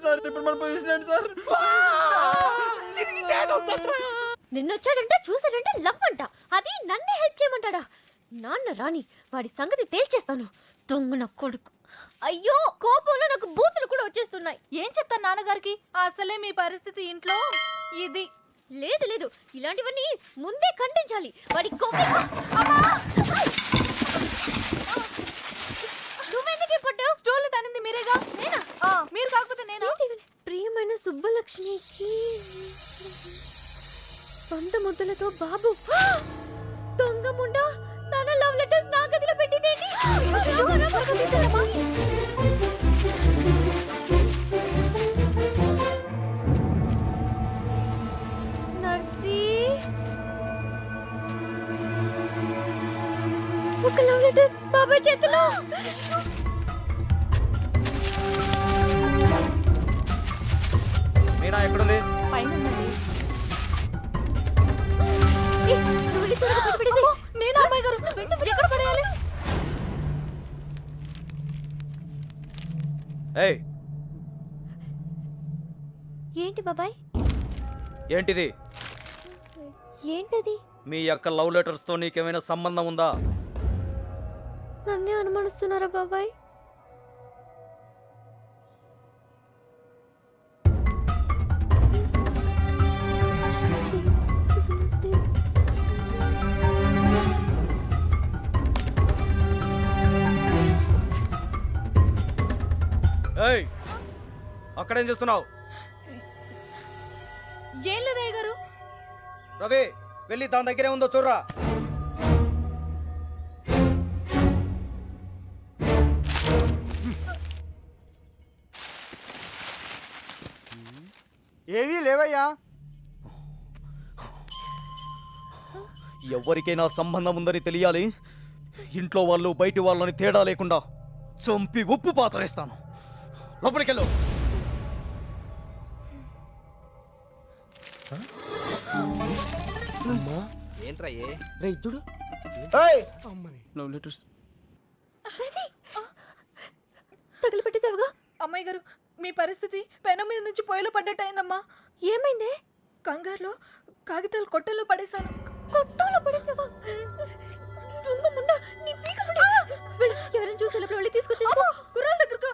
S2: సార్, ఇప్పుడు మన పొజిషన్ ఏంటి సార్?
S7: నిన్నొచ్చాడంటే చూసాడంటే లవ్ అంట. అది నన్నే హెల్ప్ చేయమంటాడా? నాన్న రాని, వాడి సంగతి తేల్చేస్తాను. దొంగ నా కొడుకు. అయ్యో, కోపంలో నాకు బూతులు కూడా వచ్చేస్తున్నాయి. ఏం చెప్తాను నాన్నగారికి? అసలే మీ పరిస్థితి ఇంట్లో ఇది. లేదు లేదు, ఇలాంటివన్నీ ముందే ఖండించాలి. వాడి కోపం. నువ్వెందుకు పట్టావు? స్టోర్లు తనింది మీరేగా. నేనా? మీరు కాకపోతే నేనా? ప్రియమైన సుబ్బలక్ష్మికి 100 ముద్దలతో బాబు. దొంగ ముండా నాన్న లవ్ లెటర్స్ నా గదిలో పెట్టిందేంటి? నర్సీ, ఒక లవ్ లెటర్ బాబాయ్ చేతిలో.
S2: మీనా ఎక్కడుంది?
S12: పైన ఉన్నది.
S7: నేను అమ్మాయి గారు ఎక్కడ పడేయాలి?
S2: ఏయ్
S7: ఏంటి బాబాయ్?
S2: ఏంటిది?
S7: ఏంటది?
S2: మీ యొక్క లవ్ లెటర్స్ తో నీకేమైనా సంబంధం ఉందా?
S7: నన్నే అనుమానిస్తున్నారా బాబాయ్?
S2: ఏయ్ అక్కడేం చేస్తున్నావు?
S7: ఏం లేదయ్య గారు.
S2: రవి వెళ్ళి దాని దగ్గరే ఉందో చూడరా.
S3: ఏవీ లేవయ్యా.
S2: ఎవరికైనా సంబంధం ఉందని తెలియాలి. ఇంట్లో వాళ్ళు బయటి వాళ్ళని తేడా లేకుండా చంపి ఉప్పు పాతరేస్తాను. లోపలికెళ్ళు.
S4: ఏంట్రా ఏ
S11: రే చూడు.
S2: లవ్ లెటర్స్
S7: తగిలి పెట్టేసావుగా. అమ్మాయి గారు, మీ పరిస్థితి పెనం మీద నుంచి పొయ్యిలో పడ్డట్టు అయిందమ్మా. ఏమైందే? కంగారులో కాగితాలు కొట్టలో పడేశాను. కొట్టలో పడేసావా? దొంగ ముండా, నీ పీక ముడి. ఎవరైనా చూసే లోపల వెళ్ళి తీసుకొచ్చేసుకో. గుర్రాల దగ్గరకు.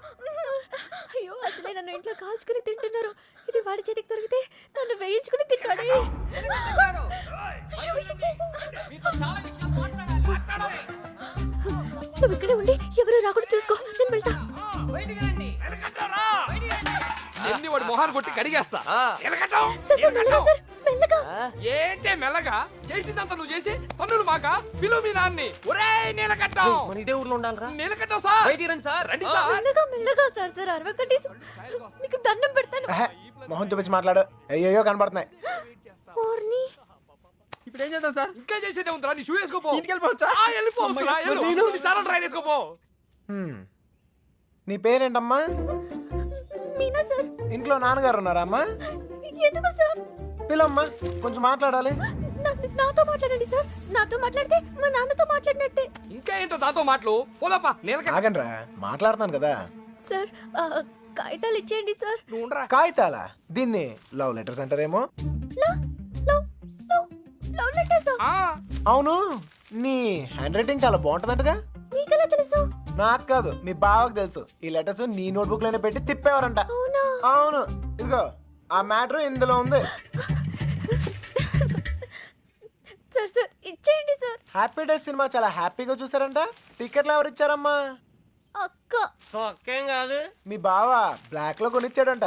S7: అయ్యో, అసలే నన్ను ఇంట్లో కాల్చుకుని తింటున్నారు. ఇది వాడి చేతికి దొరికితే నన్ను వేయించుకుని తింటాడే. నువ్వు ఇక్కడే ఉండి ఎవరు రాకుండా చూసుకో. నేను వెళ్తా.
S4: ఎన్ని వాడు మొహాన్ని కొట్టి కడిగేస్తా. ఎలకటం.
S7: సార్, సార్, మెల్లగా సార్, మెల్లగా.
S4: ఏంటే మెల్లగా? చేసిందంత నువ్వు చేసి పన్నులు మాక పిలువు మీ నాన్ని. ఒరే నీలకట్టం.
S11: మన ఇదే ఊర్లో ఉండాలిరా.
S4: నీలకట్టం సార్.
S11: బయటికి రండి సార్.
S4: రండి సార్.
S7: మెల్లగా మెల్లగా సార్. సార్ అరవకండి. నీకు దండం పెడతాను.
S10: మొహం చూపించి మాట్లాడు. అయ్యో కనబడుతున్నాయి.
S7: ఓర్ని.
S2: ఇప్పుడు ఏం చేద్దాం సార్?
S4: ఇంకా చేసేదే ఉందిరా. నీ షూ వేసుకోపో.
S2: ఇంటికి వెళ్ళిపోవచ్చా?
S4: వెళ్ళిపోవచ్చురా. నీ చాలా ట్రై చేసుకోపో.
S10: నీ పేరేంటమ్మా?
S7: మీనా సార్.
S10: ఇంట్లో నాన్నగారు ఉన్నారా అమ్మా?
S7: ఎందుకు సార్?
S10: పిల్లమ్మా, కొంచెం మాట్లాడాలి.
S7: నాతో మాట్లాడండి సార్. నాతో మాట్లాడితే మా నాన్నతో మాట్లాడినట్టే.
S4: ఇంకా ఏంటో దాంతో మాటలు. పోదాపా. నీలకట్టం.
S10: ఆగండ్రా, మాట్లాడుతాను కదా.
S7: సార్, కాగితాలు ఇచ్చేయండి సార్.
S4: నువ్వు ఉండరా.
S10: కాగితాలా? దీన్ని లవ్ లెటర్స్ అంటారేమో.
S7: Love love letters.
S10: అవును, నీ హ్యాండ్ రైటింగ్ చాలా బాగుంటుందంటగా.
S7: మీకెలా తెలుసు?
S10: నాకు కాదు, మీ బావకు తెలుసు. ఈ లెటర్స్ నీ నోట్బుక్ లోనే పెట్టి తిప్పేవారంట.
S7: అవునా?
S10: అవును, ఇదిగో ఆ మ్యాటర్ ఇందులో ఉంది.
S7: సార్ సార్, ఇచ్చేయండి సార్.
S10: హ్యాపీ డేస్ సినిమా చాలా హ్యాపీగా చూసారంట. టికెట్లు ఎవరు ఇచ్చారమ్మా?
S7: అక్క.
S11: ఒక్కేం కాదు.
S10: మీ బావ బ్లాక్ లో కొనిచ్చాడంట.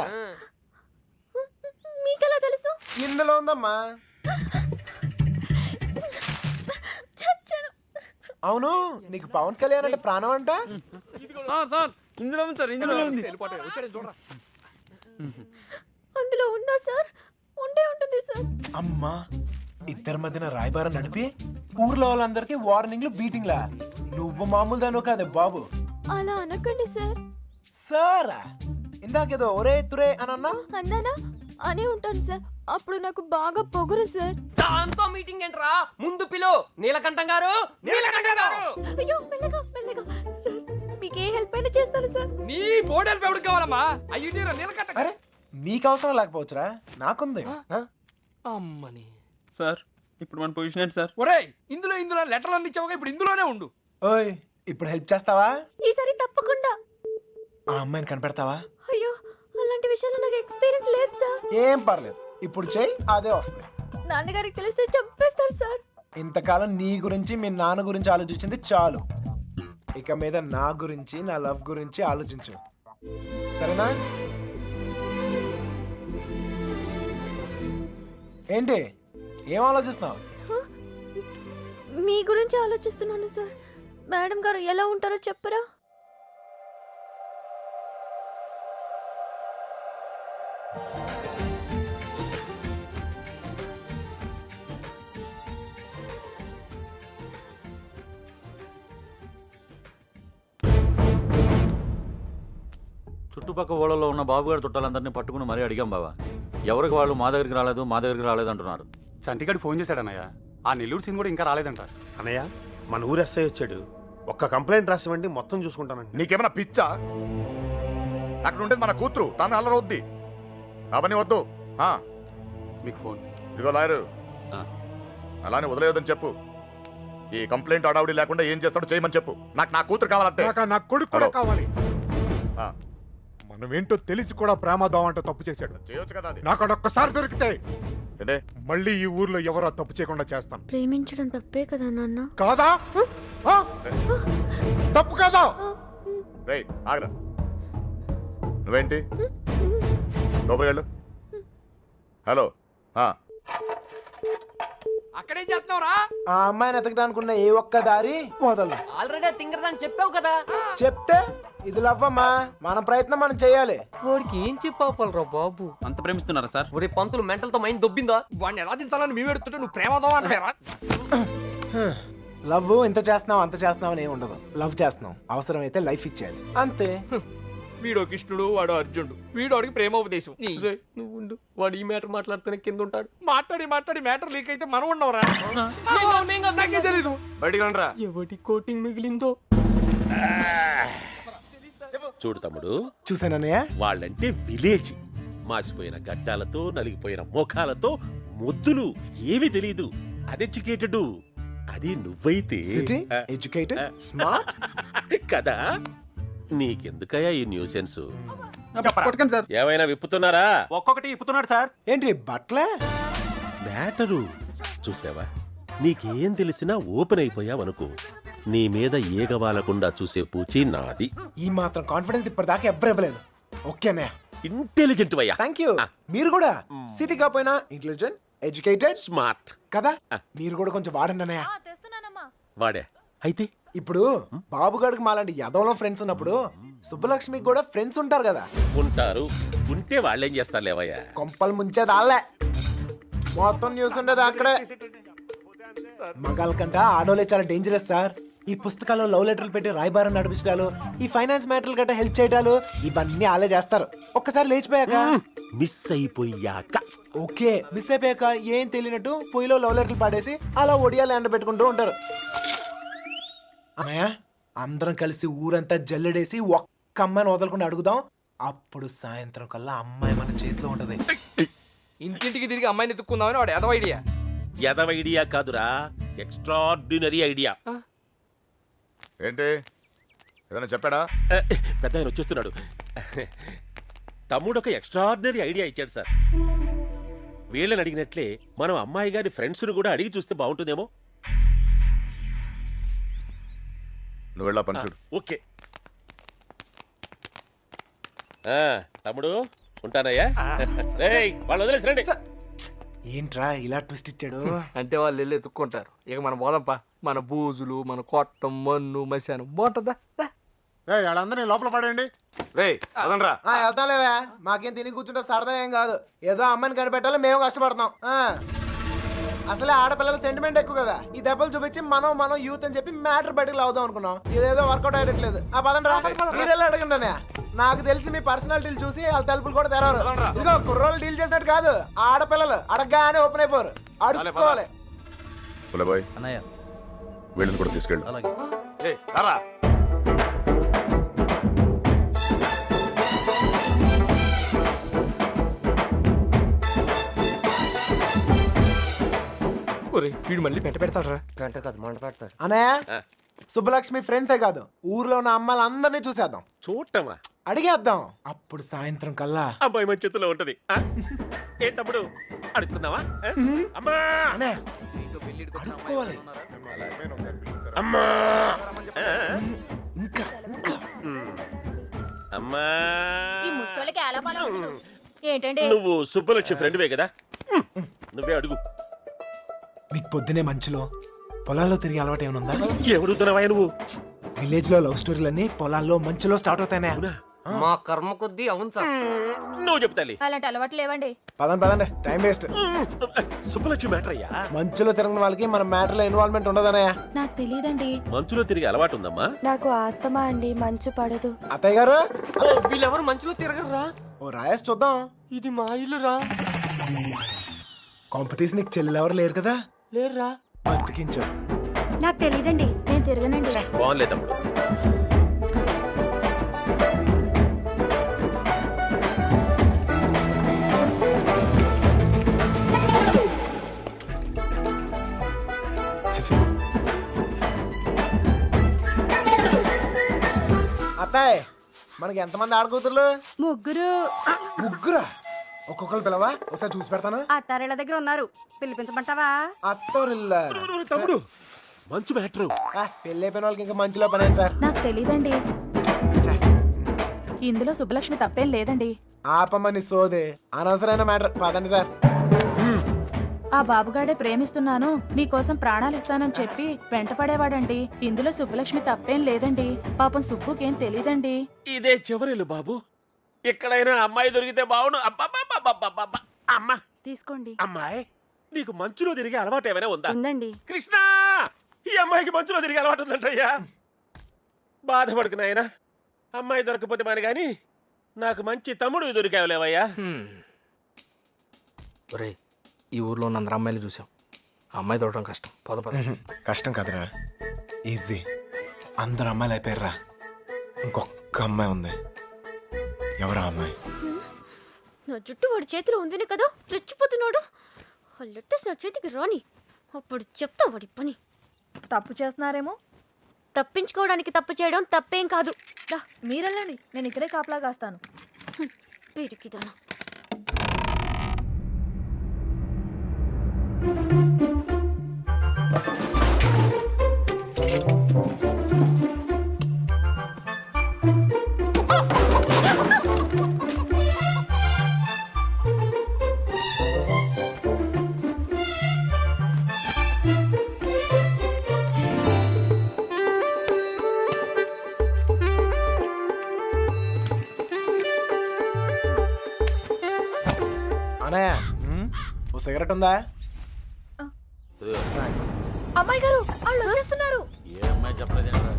S7: మీకెలా తెలుసు?
S10: ఇందులో ఉందమ్మా.
S7: చచ్చాను.
S10: అవును, నీకు పవన్ కళ్యాణ్ అంటే ప్రాణం అంట.
S2: సార్ సార్ ఇందులో ఉంది సార్. ఇందులో ఉంది.
S4: చూడరా.
S7: అందులో ఉందా సార్? ఉండే ఉంటుంది సార్.
S10: అమ్మా, ఇద్దరి మధ్యన రాయబారం నడిపి ఊర్లో వాళ్ళందరికీ వార్నింగ్లు బీటింగ్లా. నువ్వు మామూలు దాను కాదే బాబు.
S7: అలా అనకండి సార్.
S10: సారా, ఇందాకేదో ఒరే తురే అని అన్నా.
S7: అన్నానా? అనే ఉంటాను సార్. అప్పుడు నాకు బాగా పొగరు సార్.
S11: దాంతో మీటింగ్ ఏంట్రా? ముందు పిలు. నీలకంఠం గారు, నీలకంఠం గారు.
S7: అయ్యో, మెల్లగా మెల్లగా సార్. మీకు ఏ హెల్ప్ అయినా చేస్తాను సార్.
S4: నీ బోడెలు ఎవరికి కావాలమ్మా? అయ్యి తీరా నీలకట్ట.
S10: అరే, మీకు అవసరం లేకపోవచ్చురా, నాకుంది.
S4: అమ్మని.
S2: సార్ ఇప్పుడు మన పొజిషన్ ఏంటి సార్?
S4: ఒరేయ్, ఇందులో లెటర్లు అన్ని ఇచ్చావుగా, ఇప్పుడు ఇందులోనే ఉండు.
S10: ఓయ్, ఇప్పుడు హెల్ప్ చేస్తావా?
S7: ఈసారి తప్పకుండా.
S10: ఆ అమ్మాయిని కనిపెడతావా?
S7: అయ్యో, అలాంటి విషయాల్లో నాకు ఎక్స్పీరియన్స్ లేదు సార్.
S10: ఏం పర్లేదు, ఇప్పుడు చెయ్యి, అదే వస్తుంది.
S7: నాన్నగారికి తెలిస్తే చంపేస్తారు సార్.
S10: ఇంతకాలం నీ గురించి మీ నాన్న గురించి ఆలోచించింది చాలు. ఇక మీద నా గురించి, నా లవ్ గురించి ఆలోచించు, సరేనా? ఏంటి, ఏం ఆలోచిస్తున్నావు?
S7: మీ గురించి ఆలోచిస్తున్నాను సార్. మేడం గారు ఎలా ఉంటారో చెప్పరా?
S6: చుట్టుపక్కల ఊళ్ళలో ఉన్న బాబుగారి చుట్టాలందరినీ పట్టుకుని మరీ అడిగాం బావా. ఎవరికి వాళ్ళు మా దగ్గరికి రాలేదు అంటున్నారు.
S2: చంటిగాడు ఫోన్ చేశాడన్నయ్య. ఆ నెల్లూరు సీన్ కూడా ఇంకా రాలేదంట.
S3: అన్నయ్య మన ఊరు ఎస్ఐ వచ్చాడు. ఒక్క కంప్లైంట్ రాసివ్వండి, మొత్తం చూసుకుంటానండి.
S8: నీకేమైనా పిచ్చా? అక్కడ ఉండేది మన కూతురు, తను అల్లరవుద్ది. అవన్నీ వద్దు.
S2: మీకు ఫోన్.
S8: ఇదిగో లాయరు, అలానే వదిలేయొద్దని చెప్పు. ఈ కంప్లైంట్ అడావుడి లేకుండా ఏం చేస్తాడో చేయమని చెప్పు. నాకు నా కూతురు కావాలంతే.
S9: నా కొడుకు కూడా కావాలి.
S8: ఆ,
S9: మనం ఏంటో తెలిసి కూడా ప్రేమదాం అంటూ తప్పు చేశాడు.
S8: చేయొచ్చు కదా అది.
S9: నాకు అదొక్కసారి దొరికితే
S8: ఏంటే?
S9: మళ్ళీ ఈ ఊర్లో ఎవరో తప్పు చేయకుండా చేస్తాను.
S7: ప్రేమించడం తప్పే కదా నాన్న?
S9: కాదా? ఆ? తప్పు కాదా?
S8: రేయ్ ఆగరా. నువ్వేంటి లోపలికి? హలో.
S4: అక్కడేం చేస్తున్నావురా?
S10: ఆ అమ్మాయిని ఎతకడానుకున్న ఏ ఒక్క దారి వదలు.
S11: ఆల్రెడీ తింగరదని చెప్పావు కదా.
S10: చెప్తే ఇది లవ్వమ్మా. మన ప్రయత్నం మనం చేయాలి.
S11: వాడికి ఏం చెప్పాపలరా బాబు?
S2: అంత ప్రేమిస్తున్నారా సార్?
S11: ఒరే పంతులు మెంటల్ తో మైండ్ దొబ్బిందా?
S4: వాడిని ఎలా దించాలని మేము ఎడుతుంటే నువ్వు ప్రేమదావా అంటారా?
S10: లవ్ ఇంత చేస్తున్నావు అంత చేస్తున్నావు అని ఏమి ఉండదు. లవ్ చేస్తున్నావు, అవసరమైతే లైఫ్ ఇచ్చేయాలి అంతే.
S4: వీడో కృష్ణుడు, వాడు అర్జునుడు. వీడు వాడికి ప్రేమోపదేశం.
S11: నువ్వు ఉండు, వాడు ఈ మ్యాటర్ మాట్లాడుతూనే కింద ఉంటాడు.
S4: మాట్లాడి మ్యాటర్ లీక్ అయితే మనం ఉండవురా. నాకే తెలీదు.
S3: బయటికి రండిరా.
S11: ఎవటి కోటింగ్ మిగిలిందో.
S3: చూడు తమ్ముడు,
S10: చూసానన్నయ్య.
S3: వాళ్ళంటే విలేజ్. మాసిపోయిన గడ్డాలతో, నలిగిపోయిన ముఖాలతో, ముద్దులు ఏవి తెలీదు. అన్ఎడ్యుకేటెడ్. అది నువ్వైతే
S10: సిటీ ఎడ్యుకేటెడ్ స్మార్ట్
S3: కదా. నీకెందుకయ్యా ఈ న్యూసెన్స్?
S2: పట్టుకోండి సార్.
S3: ఏమైనా విప్పుతున్నారా?
S2: ఒక్కొక్కటి ఇప్పుతున్నాడు సార్.
S10: ఏంటి బట్లే?
S3: మ్యాటరు చూసావా? నీకేం తెలిసినా ఓపెన్ అయిపోయావనుకో, నీ మీద ఏగవాలకుండా చూసే పూచి నాది.
S10: ఈ మాత్రం కాన్ఫిడెన్స్ ఇప్పటిదాకా ఎవ్వరు ఇవ్వలేదు. ఓకేనే,
S3: ఇంటెలిజెంట్ వయ్యా.
S10: Thank you. మీరు కూడా సిటీ కాపోయినా ఇంటెలిజెంట్ ఎడ్యుకేటెడ్
S3: స్మార్ట్
S10: కదా. మీరు కూడా కొంచెం వాడండి అన్నయ్య.
S3: వాడే. అయితే
S10: ఇప్పుడు బాబుగాడికి మాలాంటి యదవలో ఫ్రెండ్స్ ఉన్నప్పుడు సుబ్బలక్ష్మికి కూడా ఫ్రెండ్స్ ఉంటారు కదా.
S3: ఉంటారు. ఉంటే వాళ్ళేం చేస్తారు లేవయ్యా?
S10: కొంపలు ముంచేది ఆళ్ళే. మొత్తం న్యూస్ ఉండేది అక్కడే. మగాళ్ళ కంటే ఆడోలే చాలా డేంజరస్ సార్. ఈ పుస్తకాల్లో లవ్ లెటర్లు పెట్టి రాయబారం నడిపించడాలు, ఈ ఫైనాన్స్ మ్యాటర్లు గట్రా హెల్ప్ చేయడాలు, ఇవన్నీ ఆలే చేస్తారు. ఒక్కసారి లేచిపోయాక
S3: మిస్ అయిపోయాక.
S10: ఓకే, మిస్ అయిపోయాక ఏం తెలియనట్టు పొయ్యిలో లవ్ లెటర్లు పాడేసి అలా ఒడియాలు ఎండ పెట్టుకుంటూ ఉంటారు. అన్నయ్య, అందరం కలిసి ఊరంతా జల్లెడేసి ఒక్క అమ్మాయిని వదలకుండా అడుగుదాం. అప్పుడు సాయంత్రం కల్లా అమ్మాయి మన చేతిలో ఉంటది.
S4: ఇంటింటికి తిరిగి అమ్మాయిని ఎత్తుక్కుందామని వాడు ఎదవ ఐడియా.
S3: ఎదవ ఐడియా కాదురా, ఎక్స్ట్రాడినరీ ఐడియా.
S8: ఏంటి ఏదైనా చెప్పాడా?
S3: పెద్ద ఆయన వచ్చేస్తున్నాడు. తమ్ముడు ఒక ఎక్స్ట్రాడినరీ ఐడియా ఇచ్చాడు సార్. వీళ్ళని అడిగినట్లే మనం అమ్మాయి గారి ఫ్రెండ్స్ను కూడా అడిగి చూస్తే బాగుంటుందేమో.
S8: నువ్వు వెళ్ళా పని చూడు.
S3: ఓకే తమ్ముడు, ఉంటానయ్యా. వాళ్ళు వదిలేసరండి.
S10: ఏంట్రా ఇలా ట్విస్ట్ ఇచ్చాడు?
S4: అంటే వాళ్ళు వెళ్ళి ఎత్తుక్కుంటారు. ఇక మనం పోదాంపా. మన బూజులు, మన కొట్టం, మన్ను, మశాను బాగుంటుందా?
S9: వాళ్ళందరినీ లోపల పడండి.
S10: వెళ్తాంలేవా, మాకేం తిని కూర్చుంటే సరదా ఏం కాదు. ఏదో అమ్మాయిని కనిపెట్టాలి, మేము కష్టపడతాం. అసలే ఆడపిల్లల సెంటిమెంట్ ఎక్కువ కదా. ఈ దెబ్బలు చూపించి మనం యూత్ అని చెప్పి మ్యాటర్ బయటకు లావుదాం అనుకున్నాం. ఇదేదో వర్కౌట్ అయ్యట్లేదు. పదండి రా, మీరెళ్ళి అడగండి. నాకు తెలిసి మీ పర్సనాలిటీలు చూసి వాళ్ళ తలుపులు కూడా తెరవరు. ఇదిగో కుర్రోళ్ళు డీల్ చేసినట్టు కాదు, ఆడపిల్లలు అడగగానే ఓపెన్ అయిపోరు. అడుక్కోవాలి.
S8: బాయ్ వీళ్ళని కూడా తీసుకెళ్ళు.
S4: వీడు మళ్ళీ పెడతాడు.
S11: గంట కాదు, మంట పెడతాడు.
S10: అన్నయ్య, సుబ్బలక్ష్మి ఫ్రెండ్సే కాదు, ఊర్లో ఉన్న అమ్మాయిలందరినీ చూసేద్దాం.
S3: చూడటమా?
S10: అడిగేద్దాం. అప్పుడు సాయంత్రం కల్లా
S3: అబ్బాయి మన చేతిలో ఉంటది. ఏ తమ్ముడు, అడుగుతున్నావా? అమ్మా
S10: అడుక్కోవాలి.
S3: అమ్మా
S10: ఇంకా
S3: అమ్మా.
S7: ఏంటంటే
S3: నువ్వు సుబ్బలక్ష్మి ఫ్రెండ్వే కదా, నువ్వే అడుగు.
S10: మీకు పొద్దునే మంచులో పొలాల్లో తిరిగి అలవాటు ఏమైనా ఉందా?
S3: ఎవడుతున్నావా నువ్వు?
S10: విలేజ్ లో లవ్ స్టోరీలన్నీ పొలాల్లో మంచులో స్టార్ట్ అవుతాయి.
S11: మా కర్మ కొద్దీ అవును సార్.
S3: నువ్వు చెప్తాలి.
S7: అలాంటి అలవాట్లు లేవండి.
S10: పదండి టైం వేస్ట్.
S3: సుబ్బలక్ష్మి మ్యాటర్ అయ్యా.
S10: మంచులో తిరిగిన వాళ్ళకి మన మ్యాటర్ లో ఇన్వాల్వ్మెంట్ ఉండదనయ్య.
S12: నాకు తెలియదండి.
S3: మంచులో తిరిగి అలవాటు ఉందమ్మా.
S12: నాకు ఆస్తమా అండి, మంచు పడదు.
S10: అత్తయ్య గారు
S11: వీళ్ళెవరు మంచులో తిరగరా?
S10: ఓ రాయేసి చూద్దాం.
S11: ఇది మా ఇల్లురా.
S10: కాంపిటీషన్ నీకు చెల్లెలు ఎవరు లేరు కదా?
S11: లేర్రా.
S10: బతికించు.
S7: నాకు తెలియదండి, నేను తిరగనండి.
S3: బాగుంది తమ్ముడు.
S10: అత్తాయ్ మనకి ఎంతమంది ఆడకూతుర్లు?
S5: ముగ్గురు.
S10: ముగ్గురా? ఒక్కొక్కరు పిలవా, ఒకసారి చూసి పెడతాను.
S5: అత్తారేళ్ళ దగ్గర ఉన్నారు, పిలిపించమంటావా?
S10: అత్తోరిల్లా
S3: తమ్ముడు మంచు మ్యాటరు.
S10: పెళ్ళి అయిపోయిన వాళ్ళకి ఇంకా మంచిలో పని సార్.
S12: నాకు తెలియదండి. ఇందులో సుబ్బలక్ష్మి తప్పేం లేదండి.
S10: ఆపమని సోదే అనవసరమైన మ్యాటర్. పదండి సార్.
S12: ఆ బాబుగాడే ప్రేమిస్తున్నాను, నీకోసం ప్రాణాలు ఇస్తానని చెప్పి వెంటపడేవాడండి. ఇందులో సుబ్బలక్ష్మి తప్పేం లేదండి. పాపం సుబ్బుకేం తెలీదండి.
S3: ఇదే చివరిల్లు బాబు. ఎక్కడైనా అమ్మాయి దొరికితే బావును. అమ్మా
S12: తీసుకోండి.
S3: అమ్మాయి, నీకు మంచులో తిరిగే అలవాటు ఏమైనా ఉందా?
S12: ఉందండి.
S3: కృష్ణ, ఈ అమ్మాయికి మంచులో తిరిగే అలవాటు ఉందంటయ్యా. బాధపడుకు నాయనా, అమ్మాయి దొరకపోతే మాని గాని నాకు మంచి తమ్ముడు దొరికావులేవయ్యా.
S11: ఒరేయ్, ఈ ఊర్లో ఉన్న అందరు అమ్మాయిలు చూసాం. అమ్మాయి దొరకడం కష్టం. పద.
S10: కష్టం కదరా, ఈజీ. అందరు అమ్మాయిలు అయిపోయారా, ఇంకొక అమ్మాయి ఉంది. ఎవరా అమ్మాయి?
S7: నా జుట్టు వాడి చేతిలో ఉందినే కదా రెచ్చిపోతున్నాడు. ఆ లెట్టర్స్ నా చేతికి రాని, అప్పుడు చెప్తా వాడి పని. తప్పు చేస్తున్నారేమో. తప్పించుకోవడానికి తప్పు చేయడం తప్పేం కాదు. మీరెళ్ళండి, నేను ఇక్కడే కాపలా కాస్తాను. పిరికిదనా.
S10: అనయ్య, ఓ సిగరెట్ ఉందా?
S7: అమ్మాయి గారు వాళ్ళు వచ్చేస్తున్నారు.
S6: ఏ అమ్మాయి చెప్పలేదేంట్రా?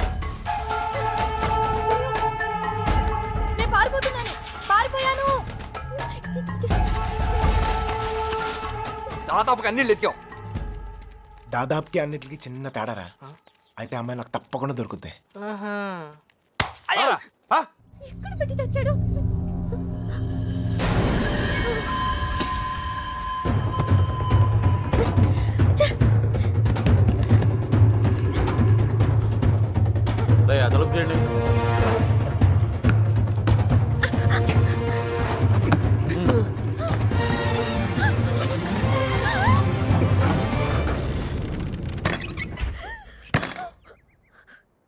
S7: నేను పారిపోతున్నాను. పారిపోయాను.
S4: దాదాపుగా అన్ని ఎత్తాం.
S10: దాదాపుకి అన్నిటికి చిన్న తేడారా. అయితే అమ్మాయి నాకు తప్పకుండా దొరుకుద్ది.
S7: ఎక్కడ పెట్టి తెచ్చాడు?
S6: తలుపు చేయండి.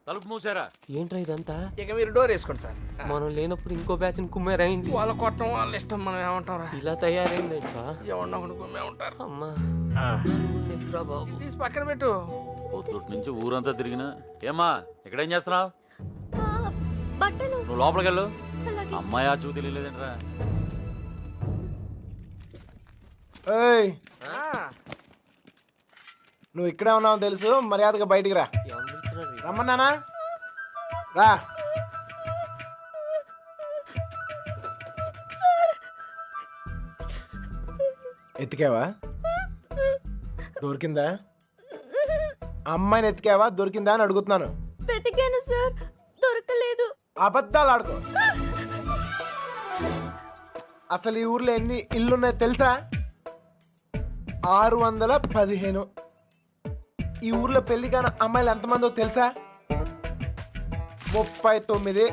S6: తలుపు మూసారా?
S11: ఏంట్రా ఇదంతా?
S4: ఇక మీరు డోర్ వేసుకోండి సార్.
S11: మనం లేనప్పుడు ఇంకో బ్యాచ్ కుమ్మేరైంది.
S4: వాళ్ళ కొట్టం వాళ్ళ ఇష్టం, మనం ఏమంటారా?
S11: ఇలా తయారైందేంట్రా?
S4: ఎవరినో ఒకటి కుమ్మే ఉంటారు.
S11: అమ్మా చెప్పరా బాబు.
S4: తీసి పక్కన పెట్టు.
S6: పొద్దుటి నుంచి ఊరంతా తిరిగినా. ఏమ్మా ఇక్కడేం చేస్తున్నావు?
S7: బట్టలు.
S6: నువ్వు లోపలికి వెళ్ళు. అమ్మాయి ఆ చూ తెలియలేదేంట్రా?
S10: ఏయ్, నువ్వు ఇక్కడే ఉన్నావు తెలుసు, మర్యాదగా బయటికి రా. రమ్మన్నానా? రా. ఎత్తికావా? దొరికిందా? అమ్మాయిని ఎత్తికావా? దొరికిందా అని అడుగుతున్నాను.
S7: వెతికాను సార్, దొరకలేదు.
S10: అబద్ధాలు ఆడుకో. అసలు ఈ ఊర్లో ఎన్ని ఇల్లున్నాయో తెలుసా? 615. ఈ ఊర్లో పెళ్లి కాని అమ్మాయిలు ఎంతమందో తెలుసా? 39.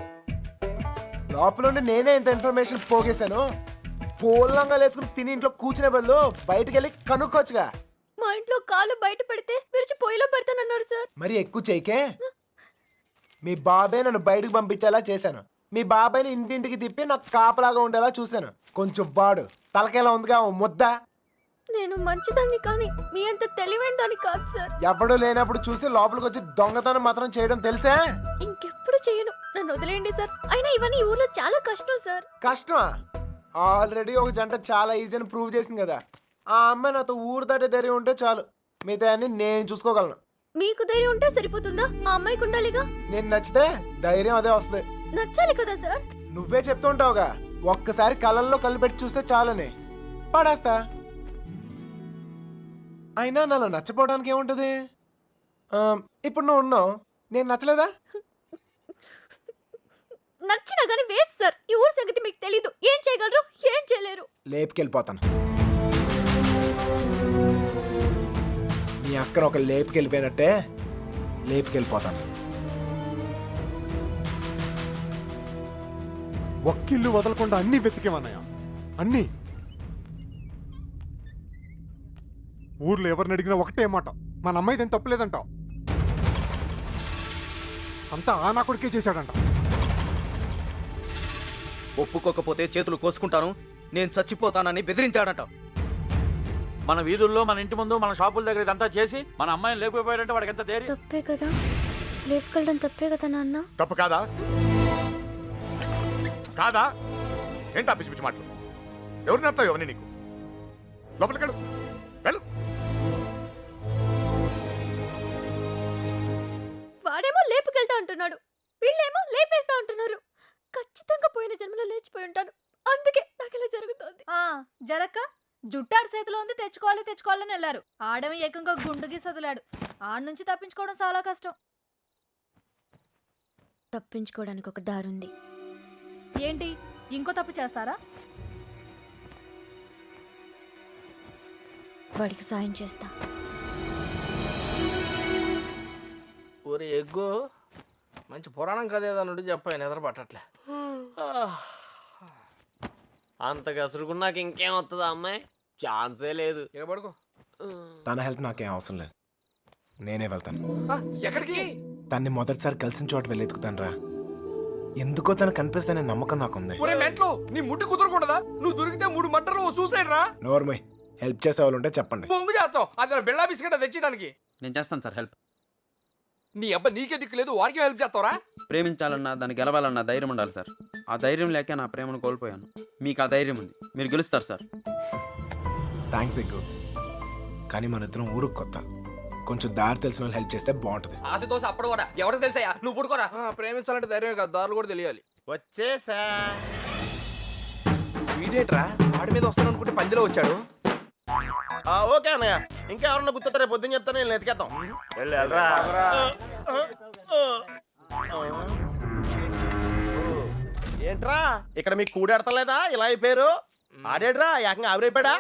S10: లోపల నేనే ఇంత ఇన్ఫర్మేషన్ పోగేశాను. పోలంగా వేసుకుని తిని ఇంట్లో కూర్చునే బదులు బయటకు వెళ్ళి కనుక్కోవచ్చుగా.
S7: మా ఇంట్లో కాలు బయట పెడితే విరిచి పొయ్యిలో పెడతానన్నారు సార్.
S10: మరి ఎక్కువ చేయకే. మీ బాబాయ్ నన్ను బయటకు పంపించేలా చేశాను. మీ బాబాయ్ని ఇంటింటికి తిప్పి నాకు కాపలాగా ఉండేలా చూశాను. కొంచెం బాడు తలకేలా ఉందిగా ఓ ముద్ద.
S7: నేను మంచిదాన్ని కానీ మీ అంత తెలివైన దాన్ని కాదు సార్.
S10: ఎవడు లేనప్పుడు చూసి లోపలికి వచ్చి దొంగతనం మాత్రం చేయడం తెలుసా?
S7: ఇంకెప్పుడు చేయను, నన్ను వదిలేయండి సార్. అయినా ఇవన్నీ ఈ ఊర్లో చాలా కష్టం సార్.
S10: కష్టమా? ఆల్రెడీ ఒక జంట చాలా ఈజీ అని ప్రూవ్ చేసింది కదా. ఆ అమ్మాయి నాతో ఊరు దాటే ధైర్యం ఉంటే చాలు, మిగతా అన్ని నేను చూసుకోగలను.
S7: మీకు ధైర్యం ఉంటే సరిపోతుందా? ఆ అమ్మాయికి ఉండాలిగా.
S10: నేను నచ్చితే ధైర్యం అదే వస్తుంది.
S7: నచ్చాలి కదా సార్.
S10: నువ్వే చెప్తూ ఉంటావుగా, ఒక్కసారి కళ్ళల్లో కళ్ళు పెట్టి చూస్తే చాలని. పడేస్తా. అయినా నాలో నచ్చపోవడానికి ఏముంటది? ఇప్పుడు నువ్వు ఉన్నావు, నేను నచ్చలేదా?
S7: నచ్చినా గానీ వేస్ట్ సార్. ఈ ఊరు సంగతి మీకు తెలీదు. ఏం చేయగలరు, ఏం చేయలేరు.
S10: లేపుకెళ్ళిపోతాను. మీ అక్కను ఒక లేపుకెళ్ళిపోయినట్టే లేపుకెళ్ళిపోతాను.
S9: ఒక్కిల్లు వదలకుండా అన్ని వెతికేమన్నాయా? అన్ని. ఊర్లో ఎవరిని అడిగినా ఒకటే మాట, మన అమ్మాయిదేం తప్పులేదంటావు. అంతా ఆ నా కొడుకే చేశాడంట.
S4: ఒప్పుకోకపోతే చేతులు కోసుకుంటాను, నేను చచ్చిపోతానని బెదిరించాడట.
S6: మన వీధుల్లో, మన ఇంటి ముందు, మన షాపుల దగ్గర ఇదంతా చేసి మన అమ్మాయిని లేకపోయాడంటే వాడికి ఎంత ధైర్యం.
S7: తప్పే కదా, లేపుకెళ్ళడం తప్పే కదా నాన్న.
S8: తప్పు కాదా? కాదా? ఏంటా పిచ్చి పిచ్చి మాటలు? ఎవరిని నప్తావు ఎవరిని? నీకు లోపలికి వెళ్ళు, వెళ్ళు.
S7: వాడేమో లేపుకెళ్తా అంటున్నాడు, వీళ్ళేమో లేపేస్తా అంటున్నారు. ఖచ్చితంగా పోయిన జన్మలో లేచిపోయి ఉంటాను, అందుకే నాకు ఇలా జరుగుతోంది. జరక్క జుట్టాడు చేతిలో ఉంది, తెచ్చుకోవాలని వెళ్ళారు. ఆడమి ఏకంగా గుండుకి సదులాడు. ఆడ నుంచి తప్పించుకోవడం చాలా కష్టం. తప్పించుకోవడానికి ఒక దారుంది. ఏంటి, ఇంకో తప్పు చేస్తారా? వాడికి సాయం చేస్తా.
S11: ఒరే ఎగ్గు, మంచి పురాణం కథ ఏదో నుండి చెప్పాను, నిద్ర పట్టట్లే. అంత గసురుకున్నాక ఇంకేం వస్తుందా అమ్మాయి? ఛాన్సే లేదు. ఇక పడుకో.
S10: తన హెల్ప్ నాకేం అవసరం లేదు, నేనే వెళ్తాను.
S11: ఎక్కడికి?
S10: తన్ని మొదటిసారి కలిసిన చోట వెళ్ళి ఎత్తుకుతాను రా. ఎందుకో తను కనిపిస్తానే నమ్మకం నాకుంది.
S4: ఒరే మెంట్లో, నీ ముట్టి కుదరకూడదా? నువ్వు దొరికితే 3 మట్టలు సూసైడ్ రా.
S10: నోర్మయ్, హెల్ప్ చేసే వాళ్ళు ఉంటే చెప్పండి.
S4: పొంగు చేస్తావు అది బిళ్ళా బిస్కెట్ తెచ్చడానికి.
S2: నేను చేస్తాను సార్ హెల్ప్.
S4: నీ అబ్బా నీకే దిక్కు లేదు, వాడికి హెల్ప్ చేస్తావరా?
S2: ప్రేమించాలన్నా, దాన్ని గెలవాలన్నా ధైర్యం ఉండాలి సార్. ఆ ధైర్యం లేక నా ప్రేమను కోల్పోయాను. మీకు ఆ ధైర్యం ఉంది, మీరు గెలుస్తారు సార్.
S10: థ్యాంక్స్ ఎక్కువ, కానీ మన ఇద్దరం ఊరుకు కొత్త, కొంచెం దారి తెలిసిన వాళ్ళు హెల్ప్ చేస్తే బాగుంటది.
S11: ఆశతోసి అప్పుడు కూడా ఎవరికి తెలుసాయా? నువ్వు పుడుకోరా.
S4: ప్రేమించాలంటే ధైర్యం కాదు, దారులు కూడా తెలియాలి.
S3: వచ్చేసా.
S4: వీడేట్రా వాడి మీద వస్తాను అనుకుంటే పందిలో వచ్చాడు.
S3: ఓకే అన్నయ్య, ఇంకా ఎవరన్నా గుర్తు రేపు పొద్దున్న చెప్తాను, నేను ఎతికేద్దాం. ఏంట్రా ఇక్కడ మీకు కూడాడతలేదా? ఇలా అయిపోయారు. ఆడేడ్రా ఏకంగా ఆవిరైపోయాడా?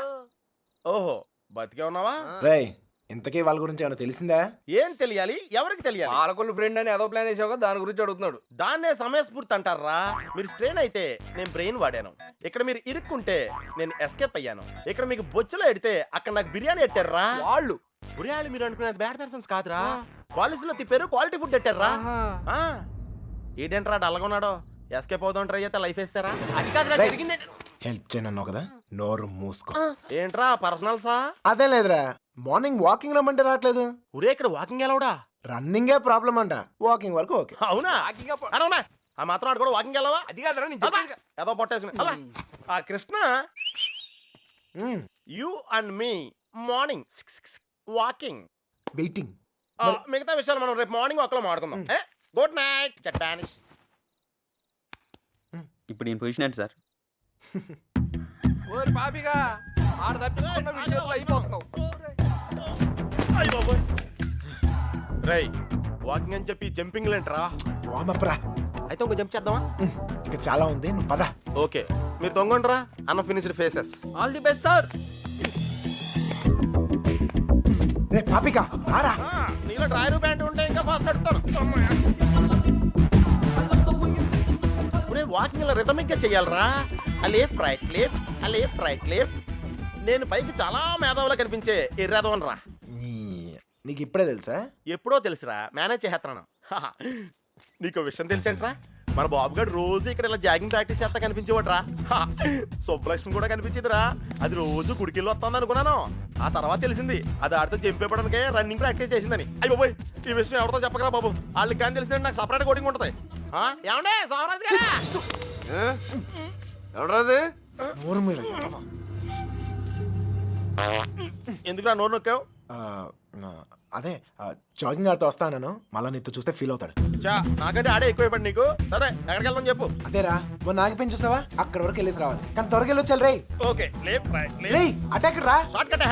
S3: ఓహో, బతికే ఉన్నావా?
S10: రేయ్, ఇంతకీ వాళ్ళ గురించి ఏమైనా తెలిసిందా?
S3: ఏం తెలియాలి? ఎవరికి తెలియాలి?
S4: పాలకొల్లు ఫ్రెండ్ అని ఏదో ప్లాన్ వేసావు, దాని గురించి అడుగుతున్నాడు.
S3: దాన్నే సమయస్ఫూర్తి అంటారా? మీరు స్ట్రెయిన్ అయితే నేను బ్రెయిన్ వాడాను. ఇక్కడ మీరు ఇరుక్కుంటే నేను ఎస్కేప్ అయ్యాను. ఇక్కడ మీకు బొచ్చులో ఎడితే అక్కడ నాకు బిర్యానీ ఎట్టారా
S4: వాళ్ళు.
S3: బిర్యానీ మీరు అనుకునేది బ్యాడ్ పర్సన్స్ కాదురా, కాలేజీలో తిప్పారు, క్వాలిటీ ఫుడ్ ఎట్టారా. ఏంటంటారా డల్గొన్నాడో? ఎస్కేప్ అవుదాం ట్రై చేస్తే లైఫ్ వేస్తారా?
S11: అది కాదురా జరిగింది.
S10: హెల్ప్ చేయనన్నావు కదా, నోరు మూసుకో.
S3: ఏంట్రా పర్సనల్సా?
S10: అదే లేదురా, మార్నింగ్ వాకింగ్ రమ్మంటే రావట్లేదు.
S3: ఊరే ఇక్కడ వాకింగ్ ఎలావుడా?
S10: రన్నింగే ప్రాబ్లం అంట, వాకింగ్ వరకు ఓకే.
S3: అవునా? అవునా? ఆ మాత్రం ఆడు కూడా వాకింగ్ వెళ్ళవా?
S4: అది కాదురా నేను చెప్పేది.
S3: ఏదో పొట్టేసుకుని అలా. ఆ Krishna, you and me morning walking
S10: waiting.
S3: మిగతా విషయాలు మనం రేపు మార్నింగ్ ఒకలో మాట్లాడుకుందాం. గుడ్ నైట్ జపానిష్.
S2: ఇప్పుడు నేను పొజిషన్ ఏంటి సార్?
S4: ఓరి పాపిగా, ఆడ తప్పించుకున్న విషయంలో అయిపోతున్నావు.
S3: రై వాకింగ్ అని చెప్పి జంపింగ్ లేంట్రా.
S10: వామప్రా,
S3: అయితే ఇంకో జంప్ చేద్దామా?
S10: ఇక చాలా ఉంది, నువ్వు పద.
S3: ఓకే, మీరు తొంగండ్రా. అన్న finished faces.
S2: All the best sir.
S10: రే పాపిక, రారా.
S3: నీలో డ్రైవర్ ప్యాంట్ ఉంటే ఇంకా ఫాస్ట్ నడుపుతాను. వాకింగ్ ఇలా రిథమిక్ గా చెయ్యాలరా. ఆ లేఫ్ట్ రైట్ లేఫ్ట్, ఆ లేఫ్ట్ రైట్ లేఫ్ట్. నేను పైకి చాలా మేధావులా కనిపించే ఎర్రదవన్ రా.
S10: నీకు ఇప్పుడే తెలుసా?
S3: ఎప్పుడో తెలుసురా, మేనేజ్ చేస్తున్నాను. నీకు విషయం తెలుసేంట్రా? మన బాబు గారు రోజు ఇక్కడ ఇలా జాగింగ్ ప్రాక్టీస్ చేస్తా కనిపించేవాడ్రా. సుబ్బలక్ష్మి కూడా కనిపించిందిరా. అది రోజు గుడికెళ్ళి వస్తుంది అనుకున్నాను. ఆ తర్వాత తెలిసింది అది ఆడితో జంపేపడానికే రన్నింగ్ ప్రాక్టీస్ చేసిందని. అయ్యి బాబోయ్, ఈ విషయం ఎవరితో చెప్పగలరా బాబు? వాళ్ళకి కానీ తెలిసిందంటే నాకు సపరేట్ కోటింగ్ ఉంటుంది. ఏమండే సోమరాజు గారు?
S4: ఎవడరాది?
S10: నోరు మీరు
S3: ఎందుకురా నోరు నొక్కావు?
S10: అదే జాగింగ్ ఆడుతూ వస్తాను, మళ్ళీ నీతో చూస్తే ఫీల్ అవుతాడు.
S3: చా, నాకంటే ఆడే ఎక్కువైపోయింది నీకు. సరే ఎక్కడికి వెళ్దాం చెప్పు.
S10: అదేరా మొన్న ఆగిపోయింది చూసావా, అక్కడ వరకు వెళ్ళేసి రావాలి. కానీ త్వరగా వెళ్ళి వచ్చాను రే.
S3: ఓకే, లేఫ్ట్ రైట్
S10: రే అటాక్ రా.
S3: Short cut.